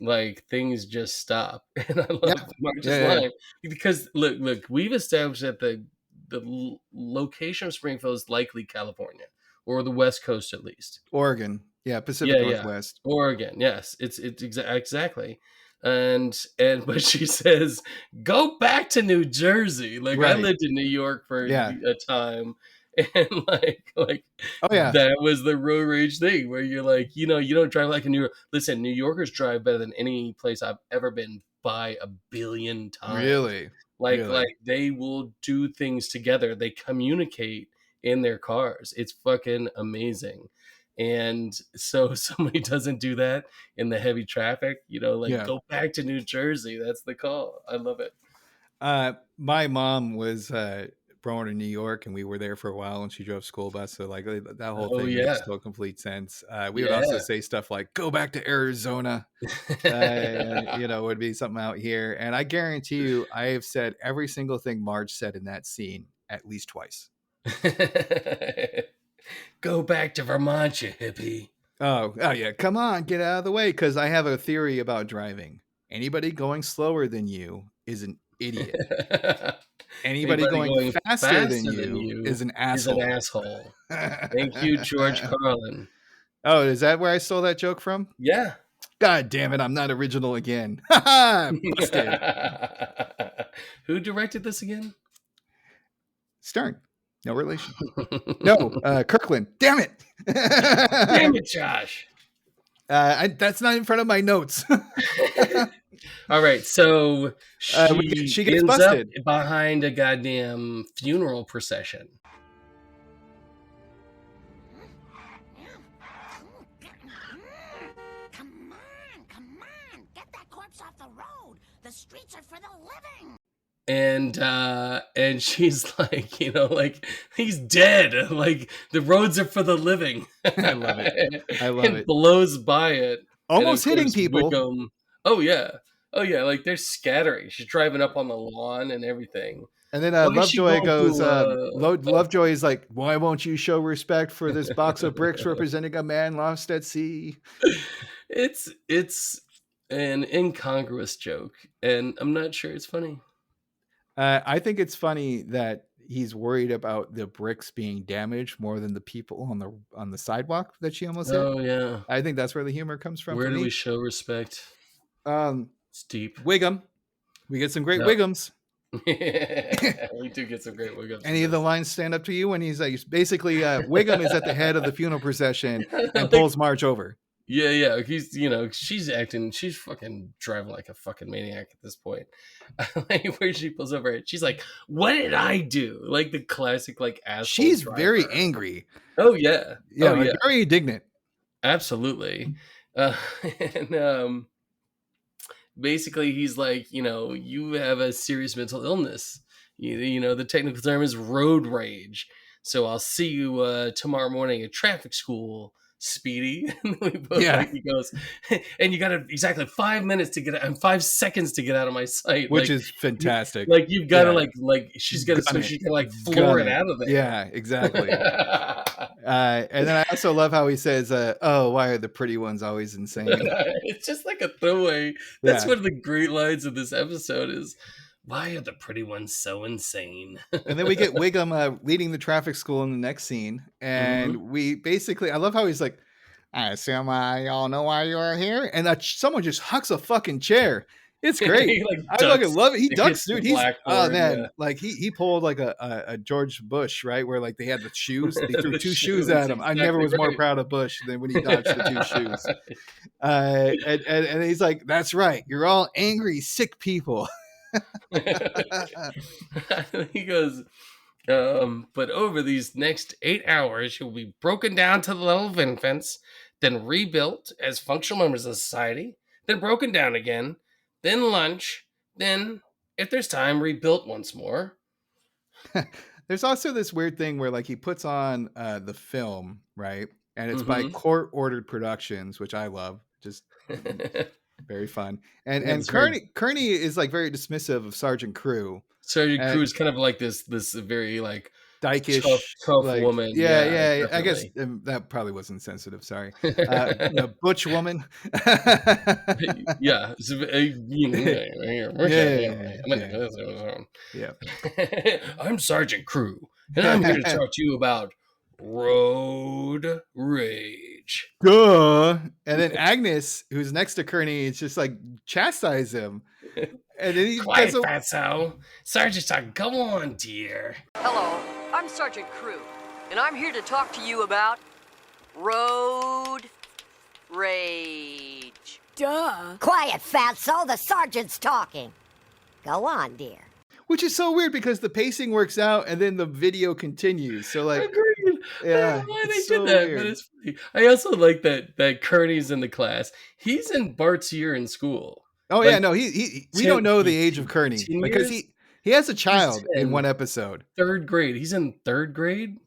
like things just stop. And I love Marge's line because look, we've established that the location of Springfield is likely California or the West Coast at least. Oregon. Yeah. Pacific Northwest. Oregon. Yes. It's exactly. but she says, "Go back to New Jersey." Like I Right. lived in New York for Yeah. a time, and like Oh yeah. that was the road rage thing where you're like, you don't drive like a New York. Listen, New Yorkers drive better than any place I've ever been by a billion times. Really. Like Really. they will do things together. They communicate in their cars. It's fucking amazing. And so somebody doesn't do that in the heavy traffic, Yeah. go back to New Jersey. That's the call. I love it. My mom was born in New York, and we were there for a while, and she drove school bus. So like that whole Oh thing yeah. makes total complete sense. We would also say stuff like "Go back to Arizona," would be something out here. And I guarantee you, I have said every single thing Marge said in that scene at least twice. Go back to Vermont, you hippie. Oh yeah, come on, get out of the way, because I have a theory about driving. Anybody going slower than you is an idiot. Anybody going faster than you is an asshole. Thank you, George Carlin. Oh, is that where I stole that joke from? Yeah. God damn it, I'm not original again. Busted. Who directed this again? Stern. No relation. No, Kirkland. Damn it. Damn it, Josh. That's not in front of my notes. All right, so she gets ends busted up behind a goddamn funeral procession. Come on, get that corpse off the road. The streets are for the living. And she's like, he's dead. Like the roads are for the living. I love it. Blows by it, almost hitting people. Wickham, oh yeah, like they're scattering. She's driving up on the lawn and everything. And then Lovejoy goes, Lovejoy is like, "Why won't you show respect for this box of bricks representing a man lost at sea?" It's an incongruous joke, and I'm not sure it's funny. I think it's funny that he's worried about the bricks being damaged more than the people on the sidewalk that she almost hit. Oh yeah, I think that's where the humor comes from. Where do we show respect? It's deep. Wiggum. We get some great Wiggums. We do get some great Wiggums. Any of the lines stand up to you when he's like, basically, Wiggum is at the head of the funeral procession and pulls Marge over. Yeah. He's, she's fucking driving like a fucking maniac at this point. Like where she pulls over, she's like, "What did I do?" Like the classic, like asshole. She's driver. very angry. Oh yeah. Very indignant. Absolutely. And basically he's like, you have a serious mental illness. The technical term is road rage. So I'll see you tomorrow morning at traffic school, Speedy. He goes, and you got exactly 5 minutes to get out and 5 seconds to get out of my sight, which is fantastic. You've got to she's got to she can floor it out of there. Yeah, exactly. And then I also love how he says, "Oh, why are the pretty ones always insane?" It's just like a throwaway. That's one of the great lines of this episode is, "Why are the pretty ones so insane?" And then we get Wiggum leading the traffic school in the next scene. And we basically, I love how he's like, "I assume y'all know why you're here." And someone just hucks a fucking chair. It's great. I fucking love it. He ducks, dude. He's like he pulled like a George Bush, right? Where like they had the shoes. They threw two shoes at him. Exactly, I never was more proud of Bush than when he dodged the two shoes. And he's like, "That's right. You're all angry, sick people." He goes, but over these next 8 hours, you'll be broken down to the level of infants, then rebuilt as functional members of society, then broken down again, then lunch, then, if there's time, rebuilt once more. There's also this weird thing where like he puts on the film, right? And it's by court-ordered productions, which I love. Just very fun. And Kearney is like very dismissive of Sergeant Crew. Sergeant Crew is kind of like this very like dykish, tough woman. Yeah. I guess that probably wasn't sensitive. Sorry. Butch woman. Yeah. I'm Sergeant Crew, and I'm here to talk to you about road rage. rage. Duh. And then Agnes, who's next to Kearney, is just like chastise him. And then he Quiet, does a, fatso. Sergeant Talk, go on, dear. Hello, I'm Sergeant Crew, and I'm here to talk to you about road rage. Duh. Quiet, fatso. The sergeant's talking. Go on, dear. which is so weird because the pacing works out and then the video continues. So like, Agreed. yeah, I don't know why it's they so did that, weird. but it's funny. I also like that Kearney's in the class. He's in Bart's year in school. Oh Like, yeah, no, we don't know the age of Kearney 10 because years? he has a child in 10. one episode. Third grade. He's in third grade.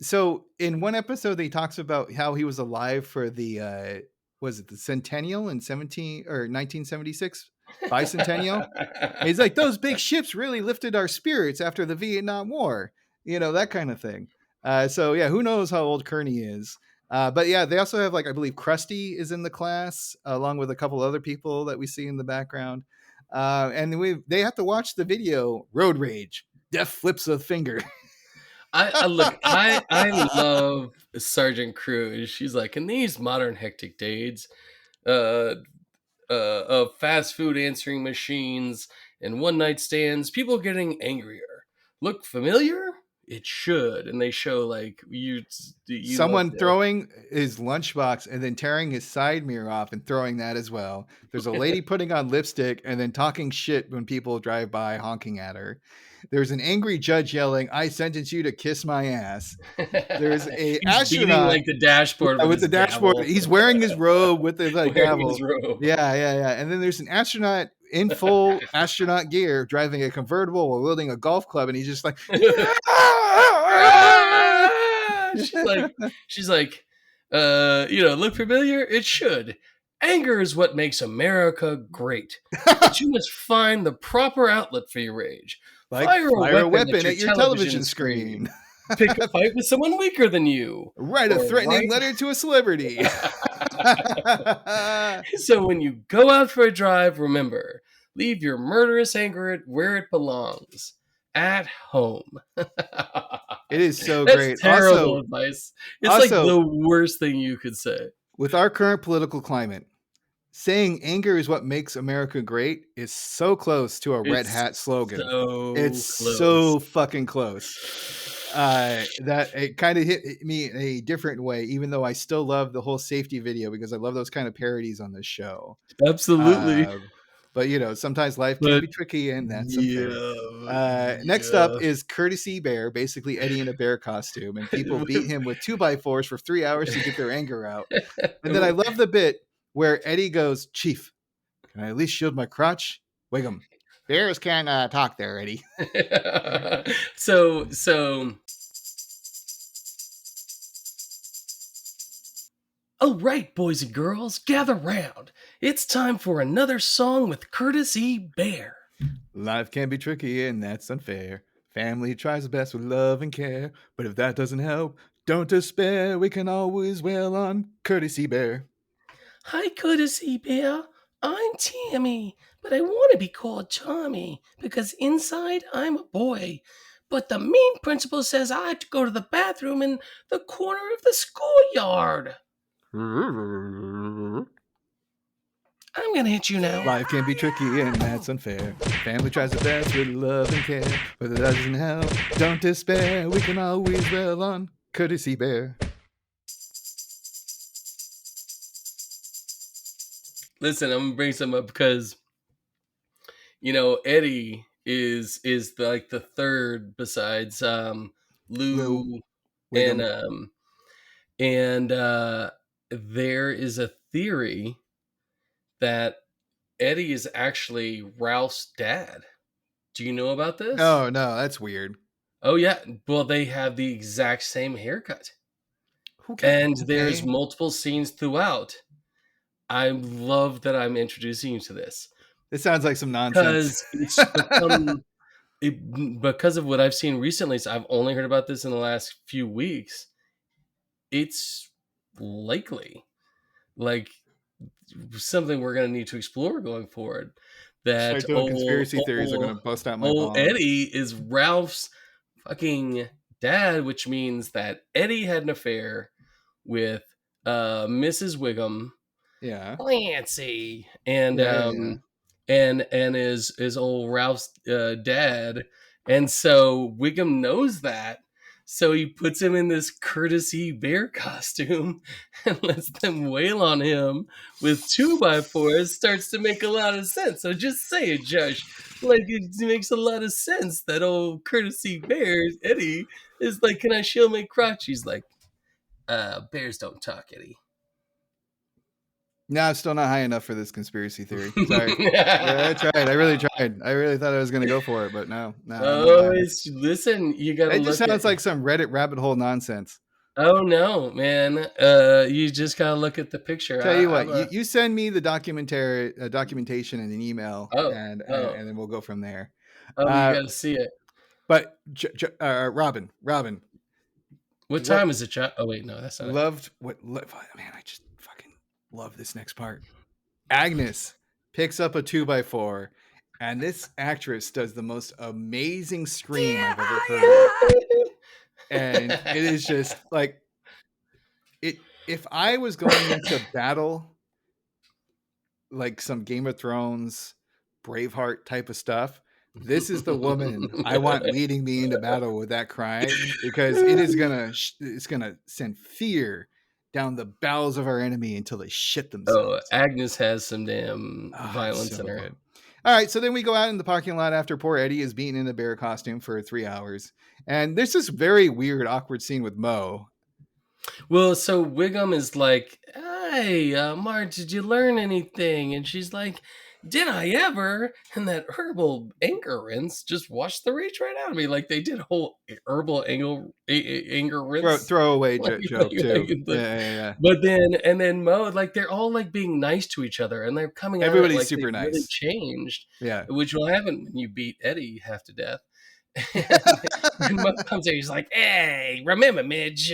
So in one episode they talks about how he was alive for the was it the centennial in 1976 bicentennial. And he's like, those big ships really lifted our spirits after the Vietnam War, that kind of thing. So yeah, who knows how old Kearney is. But yeah, they also have, like, I believe Krusty is in the class along with a couple other people that we see in the background. And they have to watch the video Road Rage. Death flips a finger. I love Sergeant Crew. She's like, in these modern hectic days, of fast food answering machines and one night stands, people getting angrier. Look familiar? It should. And they show like you Someone throwing his lunchbox and then tearing his side mirror off and throwing that as well. There's a lady putting on lipstick and then talking shit when people drive by honking at her. There's an angry judge yelling, "I sentence you to kiss my ass." There's a astronaut like the dashboard with the dashboard. gavel. He's wearing his robe with his gavel. His robe. Yeah. And then there's an astronaut in full astronaut gear driving a convertible while wielding a golf club, and he's just like, she's like, look familiar? It should. Anger is what makes America great. But you must find the proper outlet for your rage. Like, fire a weapon at your television screen. Pick a fight with someone weaker than you. Write a threatening letter to a celebrity. So when you go out for a drive, remember, leave your murderous anger where it belongs. At home. It is so That's great. Terrible advice. It's like the worst thing you could say. With our current political climate, saying anger is what makes America great is so close to a Red Hat slogan. So fucking close. That it kind of hit me in a different way, even though I still love the whole safety video because I love those kind of parodies on this show. Absolutely. But sometimes life can be tricky, and that's unfair. Next up is Courtesy Bear, basically Eddie in a bear costume, and people beat him with 2x4s for 3 hours to get their anger out. And then I love the bit where Eddie goes, "Chief, can I at least shield my crotch?" Wiggum. Bears can't talk there, Eddie. So all right, boys and girls, gather round. It's time for another song with Courtesy Bear. Life can be tricky, and that's unfair. Family tries the best with love and care, but if that doesn't help, don't despair. We can always wail on Courtesy Bear. Hi, Courtesy Bear. I'm Tammy, but I want to be called Tommy because inside I'm a boy. But the mean principal says I have to go to the bathroom in the corner of the schoolyard. I'm gonna hit you now. Life can be tricky, and that's unfair. Family tries the best with love and care, but it doesn't help. Don't despair. We can always wail on Courtesy Bear. Listen, I'm gonna bring some up because Eddie is like the third besides Lou and there is a theory that Eddie is actually Ralph's dad. Do you know about this? Oh no, that's weird. Oh yeah, well they have the exact same haircut. And there's multiple scenes throughout. I love that I'm introducing you to this. It sounds like some nonsense. Because it's become, because of what I've seen recently, so I've only heard about this in the last few weeks. It's likely like something we're going to need to explore going forward. That conspiracy theories are going to bust out my balls. Eddie is Ralph's fucking dad, which means that Eddie had an affair with Mrs. Wiggum, Yeah. Clancy, and Yeah. and is old Ralph's dad, and so Wiggum knows that, so he puts him in this courtesy bear costume and lets them wail on him with 2x4s. Starts to make a lot of sense. So just say it, Josh. Like it makes a lot of sense that old courtesy bear Eddie is like, "Can I show my crotch?" He's like, "Bears don't talk, Eddie." No, I'm still not high enough for this conspiracy theory. Sorry. Yeah, I tried. I really tried. I really thought I was going to go for it, but no. I'm not Oh, buying it. listen, you gotta It just look sounds at. like some Reddit rabbit hole nonsense. Oh no, man! You just gotta look at the picture. Tell you I'm what, a. you send me the documentation in an email, Oh, and oh, then we'll go from there. you Uh, gotta see it. but Robin, What what time is it, Chuck? Oh wait, no, that's not it. man, I just fucking love this next part. Agnes picks up a 2x4, and this actress does the most amazing scream I've ever heard. And it is just like it. If I was going into battle, like some Game of Thrones, Braveheart type of stuff, this is the woman I want leading me into battle with that cry, because it's gonna send fear down the bowels of our enemy until they shit themselves. Agnes has some damn violence so in her. good. All right, so then we go out in the parking lot after poor Eddie is beaten in a bear costume for 3 hours, and there's this very weird, awkward scene with Mo. Well, so Wiggum is like, "Hey, Marge, did you learn anything?" And she's like, "Did I ever?" And that herbal anger rinse just washed the rage right out of me. Like they did a whole herbal anger rinse. Throwaway Like, joke too. Yeah. But then Mo, like they're all like being nice to each other, and they're coming out Everybody's like super they really nice. changed. Yeah. Which will happen when you beat Eddie half to death. And Mo comes in, he's like, "Hey, remember Midge?"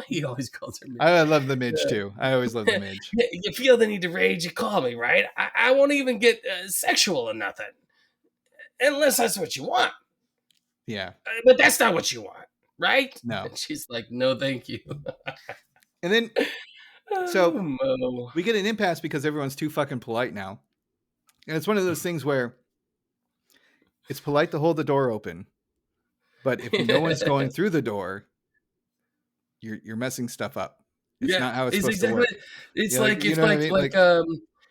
He always calls her Midge. I love the Midge too. I always love the Midge. You feel the need to rage, you call me, right? I won't even get sexual or nothing, unless that's what you want. Yeah. But that's not what you want, right? No. And she's like, "No, thank you." And then, so Mo. we get an impasse because everyone's too fucking polite now. And it's one of those things where it's polite to hold the door open, but if no one's going through the door, you're messing stuff up. It's not how it's supposed to work. It's like if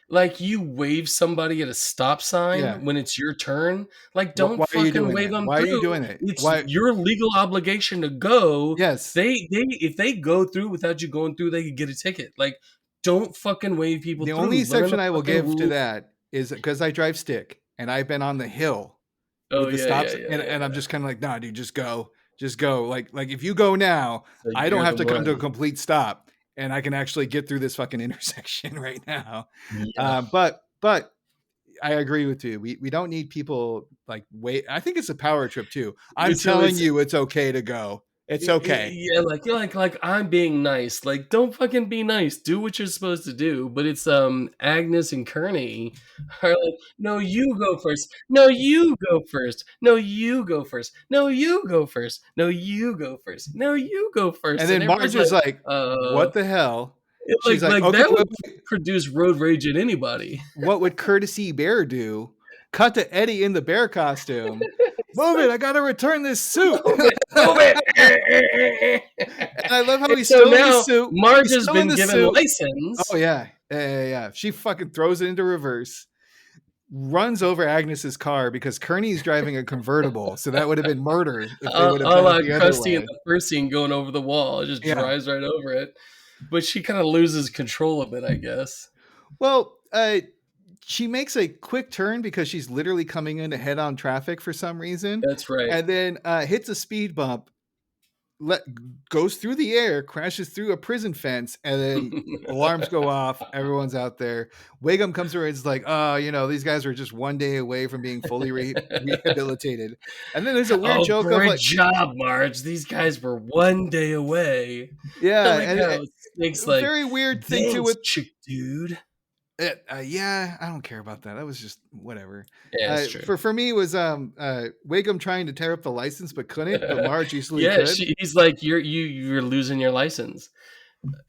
like you wave somebody at a stop sign when it's your turn. Like don't fucking wave them. Why are you doing it? It's your legal obligation to go. Yes. If they go through without you going through, they could get a ticket. Like don't fucking wave people. The only exception I will give to that is because I drive stick and I've been on the hill with the stops, and I'm just kind of like, nah, dude, just go. Like if you go now, I don't have to come to a complete stop, and I can actually get through this fucking intersection right now. Yeah. But I agree with you. We don't need people like wait. I think it's a power trip too. I'm telling you, it's okay to go. It's okay. Yeah, like I'm being nice. Like, don't fucking be nice. Do what you're supposed to do. But it's Agnes and Kearney are like, no, you go first. No, you go first. No, you go first. No, you go first. No, you go first. No, you go first. And then Marge is like, what the hell? She's like okay, that would produce road rage in anybody. What would Courtesy Bear do? Cut to Eddie in the bear costume. Move it! I gotta return this suit. Move it! And I love how he's still in the suit. Marge has been given license. Oh yeah. She fucking throws it into reverse, runs over Agnes's car because Kearney's driving a convertible, so that would have been murder if they would have done it the other way. In the first scene going over the wall, it just drives right over it. But she kind of loses control of it, I guess. Well, she makes a quick turn because she's literally coming into head-on traffic for some reason. That's right. And then hits a speed bump, goes through the air, crashes through a prison fence, and then alarms go off. Everyone's out there. Wiggum comes over and is like, these guys are just one day away from being fully rehabilitated. And then there's a weird joke of like, job, Marge. These guys were one day away. Yeah. And it's like very weird thing too with chick dude. I don't care about that. That was just whatever. Yeah, that's true. For me, it was Wiggum trying to tear up the license but couldn't. But Marge easily could. He's like, you're losing your license,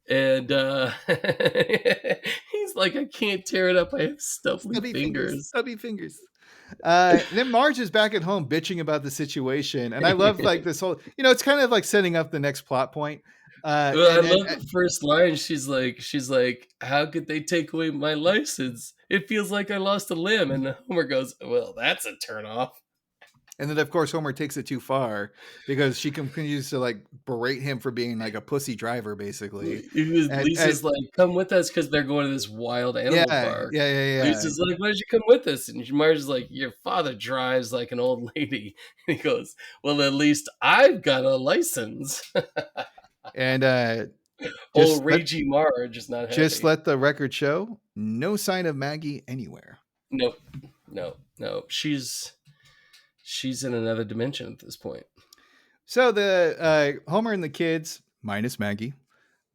And he's like, I can't tear it up. I have stubbly fingers. Stubby fingers. Then Marge is back at home bitching about the situation, and I love like this whole, it's kind of like setting up the next plot point. Well, I And love the first line. She's like, how could they take away my license? It feels like I lost a limb. And Homer goes, well, that's a turnoff. And then, of course, Homer takes it too far because she continues to like berate him for being like a pussy driver, basically. Lisa's like, come with us because they're going to this wild animal park. Yeah. Lisa's like, why did you come with us? And Marge is like, your father drives like an old lady. And he goes, well, at least I've got a license. And old ragey Marge is not happy. Just let the record show, no sign of Maggie anywhere. No. She's in another dimension at this point. So the Homer and the kids, minus Maggie,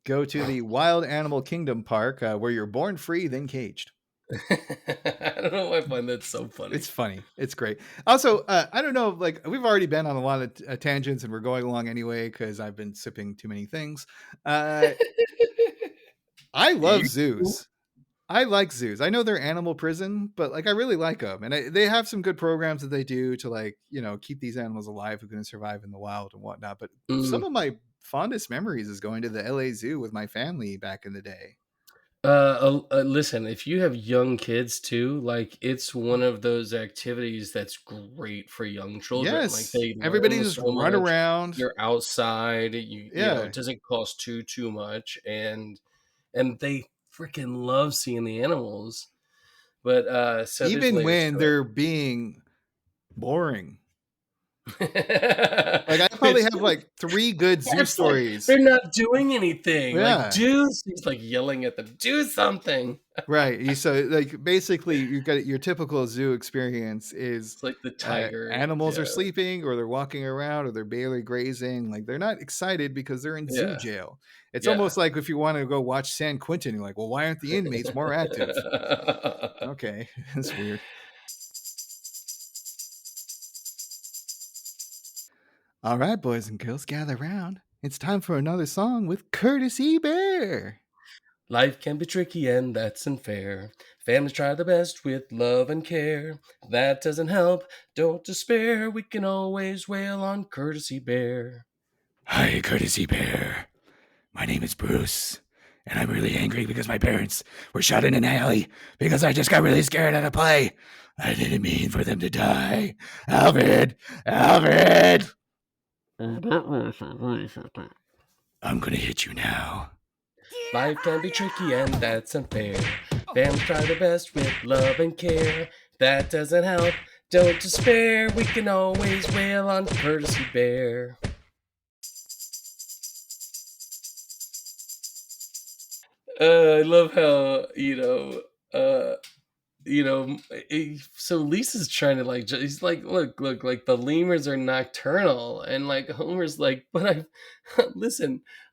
go to the Wild Animal Kingdom Park where you're born free, then caged. I don't know why I find that so funny. It's funny. It's great. Also, I don't know, like we've already been on a lot of tangents and we're going along anyway because I've been sipping too many things. I love zoos. I like zoos. I know they're animal prison, but like I really like them, and they have some good programs that they do to like keep these animals alive who couldn't survive in the wild and whatnot. But some of my fondest memories is going to the LA Zoo with my family back in the day. Listen, if you have young kids too, like it's one of those activities that's great for young children. Yes, like everybody just run around. You're outside. You know, it doesn't cost too much, and they freaking love seeing the animals. But so even when they're being boring. Like I probably have like 3 good zoo stories. They're not doing anything. Yeah. Like he's like yelling at them, do something. Right. So like basically you've got your typical zoo experience is it's like the tiger. Animals are sleeping or they're walking around or they're barely grazing. Like they're not excited because they're in zoo jail. It's almost like if you want to go watch San Quentin, you're like, well, why aren't the inmates more active? Okay. That's weird. All right, boys and girls, gather round. It's time for another song with Courtesy Bear. Life can be tricky and that's unfair. Families try their best with love and care. If that doesn't help, don't despair. We can always wail on Courtesy Bear. Hi, Courtesy Bear. My name is Bruce, and I'm really angry because my parents were shot in an alley because I just got really scared at a play. I didn't mean for them to die. Alfred! I'm gonna hit you now. Life can be tricky and that's unfair. Families try their best with love and care. If that doesn't help, don't despair. We can always wail on Courtesy Bear. I love how, so Lisa's trying to like, he's like, look, like the lemurs are nocturnal, and like Homer's like, but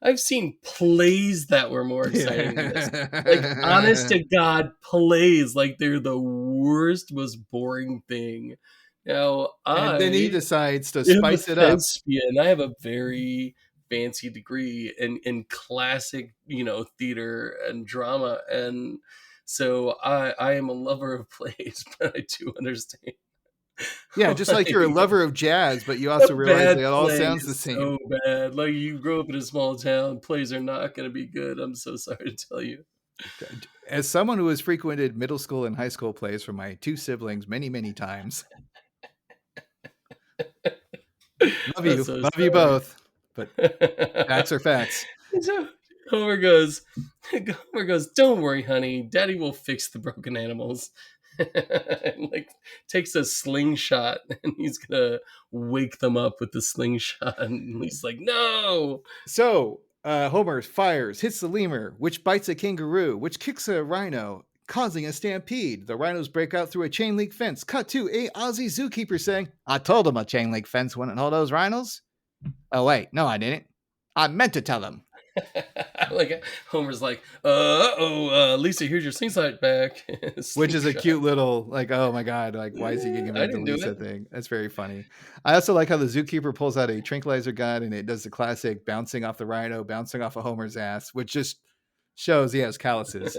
I've seen plays that were more exciting than this. Like, honest to God, plays, like they're the worst, most boring thing. Now, and then he decides to spice it up. And I have a very fancy degree in classic, theater and drama, and so I am a lover of plays, but I do understand. Yeah, just like you're a lover of jazz, but you also realize it all sounds the same. So bad. Like you grew up in a small town, plays are not going to be good. I'm so sorry to tell you. As someone who has frequented middle school and high school plays for my 2 siblings many, many times. Love you both. But facts are facts. So Homer goes, don't worry, honey. Daddy will fix the broken animals. And like takes a slingshot and he's gonna wake them up with the slingshot. And he's like, no. So Homer fires, hits the lemur, which bites a kangaroo, which kicks a rhino, causing a stampede. The rhinos break out through a chain link fence. Cut to a Aussie zookeeper saying, I told him a chain link fence wouldn't hold those rhinos. Oh, wait, no, I didn't. I meant to tell them. Like Homer's like, Lisa, here's your slingshot back. Which is a Slingshot. cute little, like, oh my God, like, why is he giving I it to didn't do Lisa it. thing? That's very funny. I also like how the zookeeper pulls out a tranquilizer gun and it does the classic bouncing off the rhino, bouncing off of Homer's ass, which just shows he has calluses.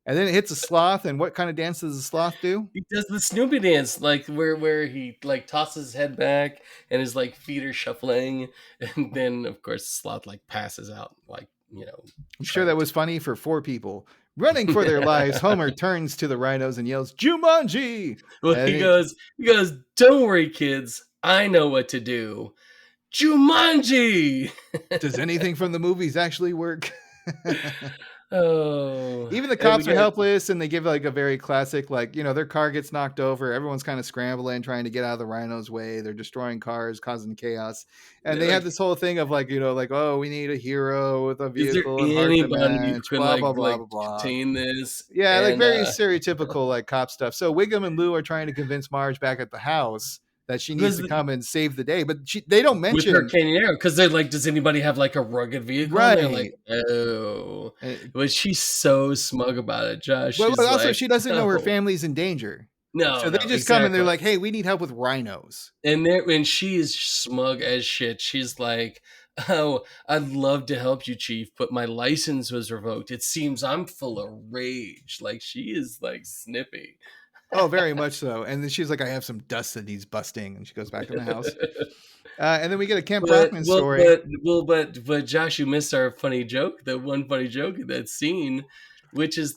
And then it hits a sloth. And what kind of dance does the sloth do? He does the Snoopy dance, like where he like tosses his head back and his like feet are shuffling, and then of course Sloth like passes out, like I'm sure that was funny for 4 people. Running for their lives, Homer turns to the rhinos and yells, Jumanji! Well, And he goes, "Don't worry, kids, I know what to do. Jumanji." does anything from the movies actually work? Oh, Even the and we cops are get helpless, and they give like a very classic, like, their car gets knocked over. Everyone's kind of scrambling, trying to get out of the rhino's way. They're destroying cars, causing chaos. And they have like, this whole thing of like, like, oh, we need a hero with a is there vehicle and hard to anybody who match, can blah, blah, blah, blah, blah. contain this? Yeah, like And very stereotypical, like cop stuff. So Wiggum and Lou are trying to convince Marge back at the house that she needs to come and save the day. But they don't with her mention. Canyonero, because they're like, does anybody have like a rugged vehicle? Right. And they're like, oh. But she's so smug about it, Josh. Well, She's but also like, she doesn't know her "No." family's in danger. No, So they just come and they're like, hey, we need help with rhinos. and she is smug as shit. She's like, oh, I'd love to help you, Chief, but my license was revoked. It seems I'm full of rage. Like, she is like snippy. Oh, very much so. And then she's like, I have some dust that needs busting. And she goes back in the house. And then we get a Kent Brockman story. But Josh, you missed our funny joke. The one funny joke in that scene, which is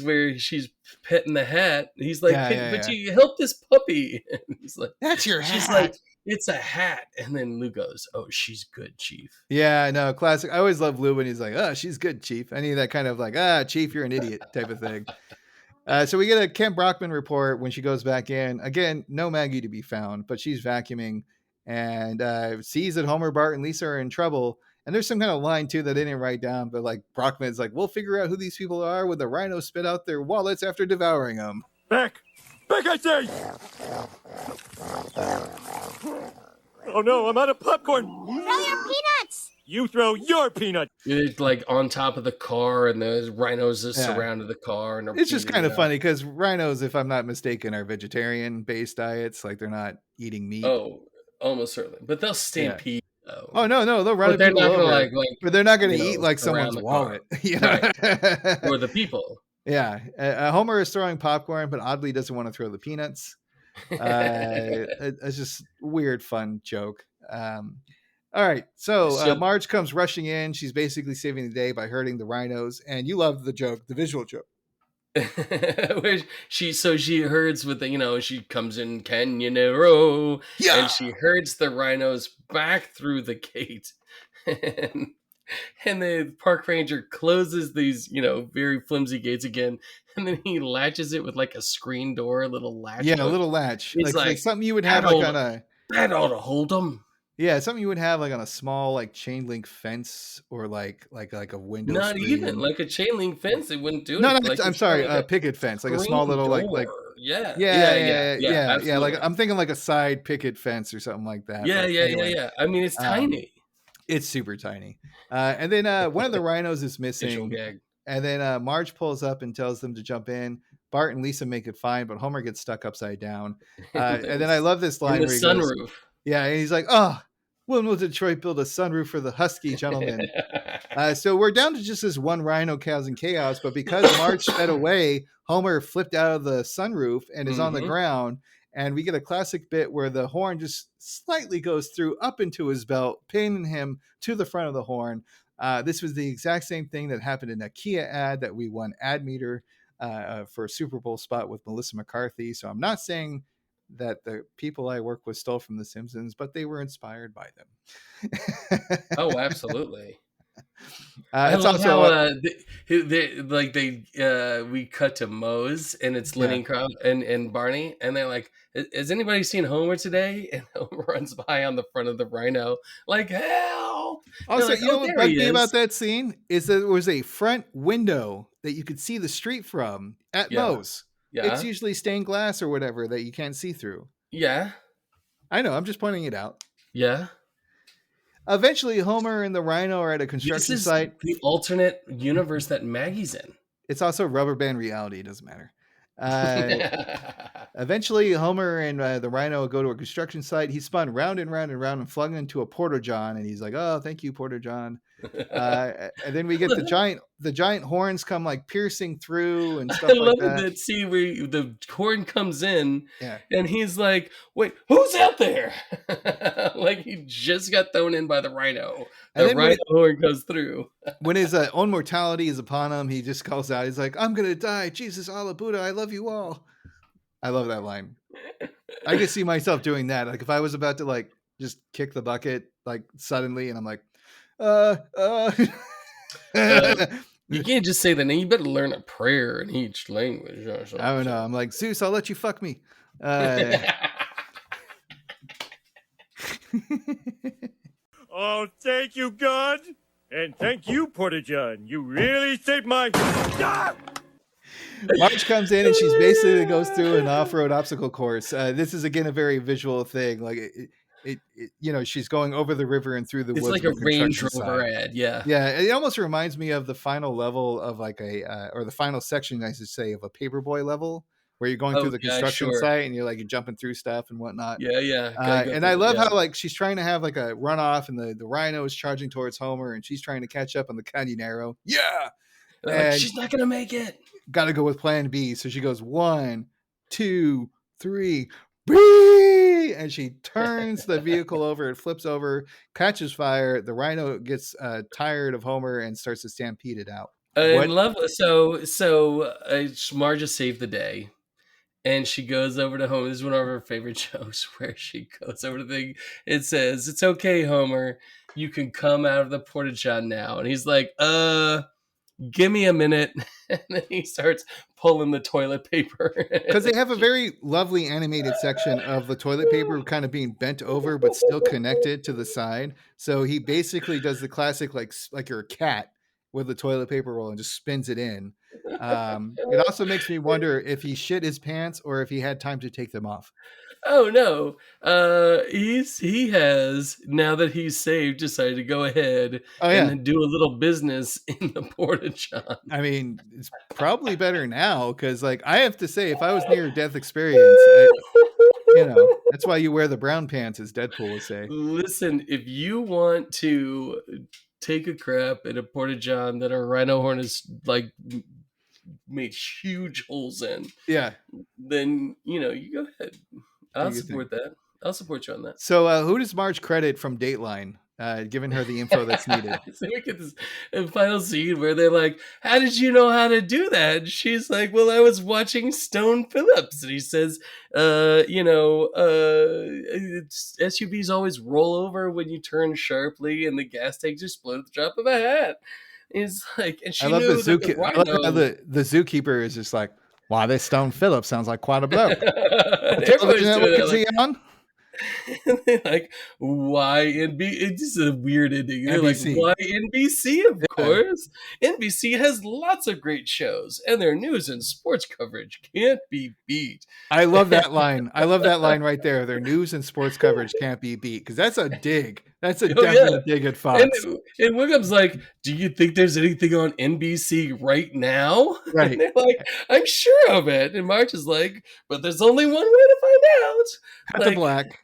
where she's petting the hat. He's like, but you help this puppy. And he's like, that's your hat. She's like, it's a hat. And then Lou goes, oh, she's good, Chief. Yeah, no, classic. I always love Lou when he's like, oh, she's good, Chief. Any of that kind of like, Chief, you're an idiot type of thing. So we get a Kent Brockman report when she goes back in. Again, no Maggie to be found, but she's vacuuming and sees that Homer, Bart, and Lisa are in trouble. And there's some kind of line, too, that I didn't write down. But like Brockman's like, we'll figure out who these people are when the rhinos spit out their wallets after devouring them. Back, I say! Oh no, I'm out of popcorn! Throw your peanuts! You throw your peanut! It's like on top of the car, and the rhinos just surrounded the car. And it's just kind of funny because rhinos, if I'm not mistaken, are vegetarian-based diets. Like they're not eating meat. Oh, almost certainly. But they'll stampede. Though. Oh no, they'll run people over. Like, but they're not going to eat like someone's wallet. Right. Or the people. Yeah. Homer is throwing popcorn, but oddly doesn't want to throw the peanuts. It's just weird, fun joke. All right, so Marge comes rushing in. She's basically saving the day by hurting the rhinos, and you love the joke, the visual joke. Where she herds with the, she comes in Canyonero, and she herds the rhinos back through the gate, and the park ranger closes these very flimsy gates again, and then he latches it with like a screen door, a little latch. Yeah, a little latch. It's like something you would have like on a that ought to hold them. Yeah, something you would have like on a small like chain link fence or like a window. Not screen. Even like a chain link fence, it wouldn't do it. No, like, I'm sorry, a picket fence, like a small little door. like yeah. Like I'm thinking like a side picket fence or something like that. Yeah. I mean, it's tiny. It's super tiny. And then one of the rhinos is missing. And then Marge pulls up and tells them to jump in. Bart and Lisa make it fine, but Homer gets stuck upside down. And then I love this line in the where he sunroof. goes, and he's like, oh, when will Detroit build a sunroof for the husky gentleman? So we're down to just this one rhino causing chaos, but because Marge sped away, Homer flipped out of the sunroof and is on the ground. And we get a classic bit where the horn just slightly goes through up into his belt, pinning him to the front of the horn. This was the exact same thing that happened in a Kia ad that we won ad meter for a Super Bowl spot with Melissa McCarthy. So I'm not saying that the people I work with stole from The Simpsons, but they were inspired by them. Oh, absolutely. It's also we cut to Moe's and it's Lenny Kravitz and Barney, and they're like, has anybody seen Homer today? And Homer runs by on the front of the rhino like, help. Also, like, you know what bugged me about that scene is that there was a front window that you could see the street from at Moe's. Yeah. It's usually stained glass or whatever that you can't see through. Yeah. I know. I'm just pointing it out. Yeah. Eventually, Homer and the Rhino are at a This construction is site. the alternate universe that Maggie's in. It's also rubber band reality. It doesn't matter. Eventually, Homer and the Rhino go to a construction site. He's spun round and round and round and flung into a Porta-John, and he's like, "Oh, thank you, Porta-John." And then we get the giant horns come like piercing through and stuff I like love that. that scene where the horn comes in, Yeah. and he's like, "Wait, who's out there?" Like he just got thrown in by the Rhino. And The then Rhino horn goes through. When his own mortality is upon him, he just calls out. He's like, "I'm gonna die. Jesus, Allah, Buddha, I love you all." I love that line. I can see myself doing that. Like if I was about to like just kick the bucket like suddenly, and I'm like, You can't just say that. Now you better learn a prayer in each language. Or something. I don't know. I'm like, Zeus, I'll let you fuck me. Oh, thank you, God. And thank you, Porta-John. You really saved my... Ah! Marge comes in and she's basically goes through an off-road obstacle course. This is again a very visual thing. Like it she's going over the river and through the It's woods. like a Range Rover ad, yeah. Yeah, it almost reminds me of the final level of like or the final section, I should say, of a Paperboy level, where you're going through the construction site and you're jumping through stuff and whatnot. Yeah. And I love how like she's trying to have like a runoff, and the Rhino is charging towards Homer, and she's trying to catch up on the Canyon. Yeah, and she's not gonna make it. Got to go with Plan B. So she goes 1, 2, 3. Bree! And she turns the vehicle over. It flips over, catches fire. The Rhino gets tired of Homer and starts to stampede it out. So Marge has saved the day, and she goes over to Homer. This is one of her favorite jokes, where she goes over to the thing. It says, "It's okay, Homer. You can come out of the Porta-John now." And he's like, "Give me a minute." And then he starts pulling the toilet paper. Because they have a very lovely animated section of the toilet paper kind of being bent over but still connected to the side. So he basically does the classic like you're a cat with the toilet paper roll and just spins it in. It also makes me wonder if he shit his pants or if he had time to take them off. Oh no. He has, now that he's saved, decided to go ahead and do a little business in the Porta-John. I mean, it's probably better now, because like I have to say, if I was near a death experience, that's why you wear the brown pants, as Deadpool would say. Listen, if you want to take a crap in a Porta-John that a Rhino horn is like made huge holes in, then you go ahead. I'll support that. I'll support you on that. So who does Marge credit from Dateline, giving her the info that's needed? So we get this final scene where they're like, "How did you know how to do that?" And she's like, "Well, I was watching Stone Phillips." And he says, SUVs always roll over when you turn sharply, and the gas tanks explode at the drop of a hat. It's like, and she I love knew I love how the zookeeper is just like, "Wow, this Stone Phillips sounds like quite a bloke." What television network is he on? Like, why NBC? It's a weird ending. They're NBC. Like, why NBC? Of course. NBC has lots of great shows, and their news and sports coverage can't be beat. I love that line. I love that line right there. Their news and sports coverage can't be beat, because that's a dig. That's a definite dig at Fox. And Wiggum's like, "Do you think there's anything on NBC right now?" Right. And they're like, "I'm sure of it." And Marge is like, "But there's only one way to find out." Cut to black.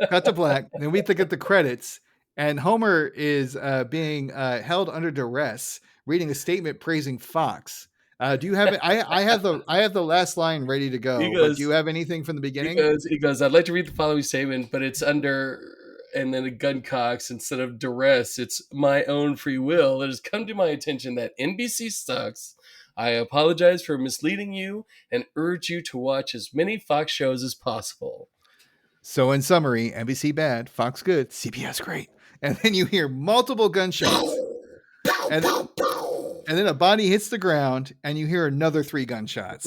Cut to black. Then we get the credits, and Homer is being held under duress, reading a statement praising Fox. Do you have it? I have the last line ready to go. But do you have anything from the beginning? He goes, "I'd like to read the following statement, but it's under," and then a gun cocks, instead of duress, it's "my own free will. It has come to my attention that NBC sucks. I apologize for misleading you and urge you to watch as many Fox shows as possible." So in summary, NBC bad, Fox good, CBS great. And then you hear multiple gunshots. And then a body hits the ground, and you hear another 3 gunshots.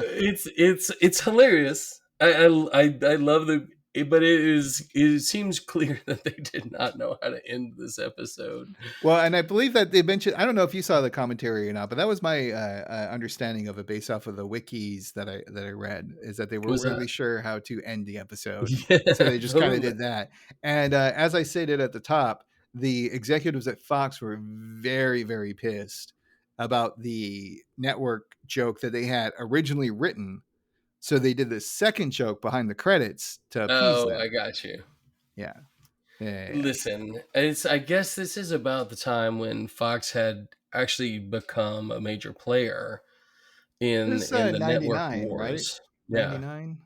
It's hilarious. I love but it seems clear that they did not know how to end this episode. Well, and I believe that they mentioned, I don't know if you saw the commentary or not, but that was my understanding of it based off of the wikis that I read, is that they What was weren't that? really sure how to end the episode. Yeah, So they just kind of totally. did that. And as I stated at the top, the executives at Fox were very, very pissed about the network joke that they had originally written. So they did the second joke behind the credits to appease Oh, them. I got you. Yeah. Yeah. Listen, I guess this is about the time when Fox had actually become a major player in This the network 99, right? wars. Yeah. 99.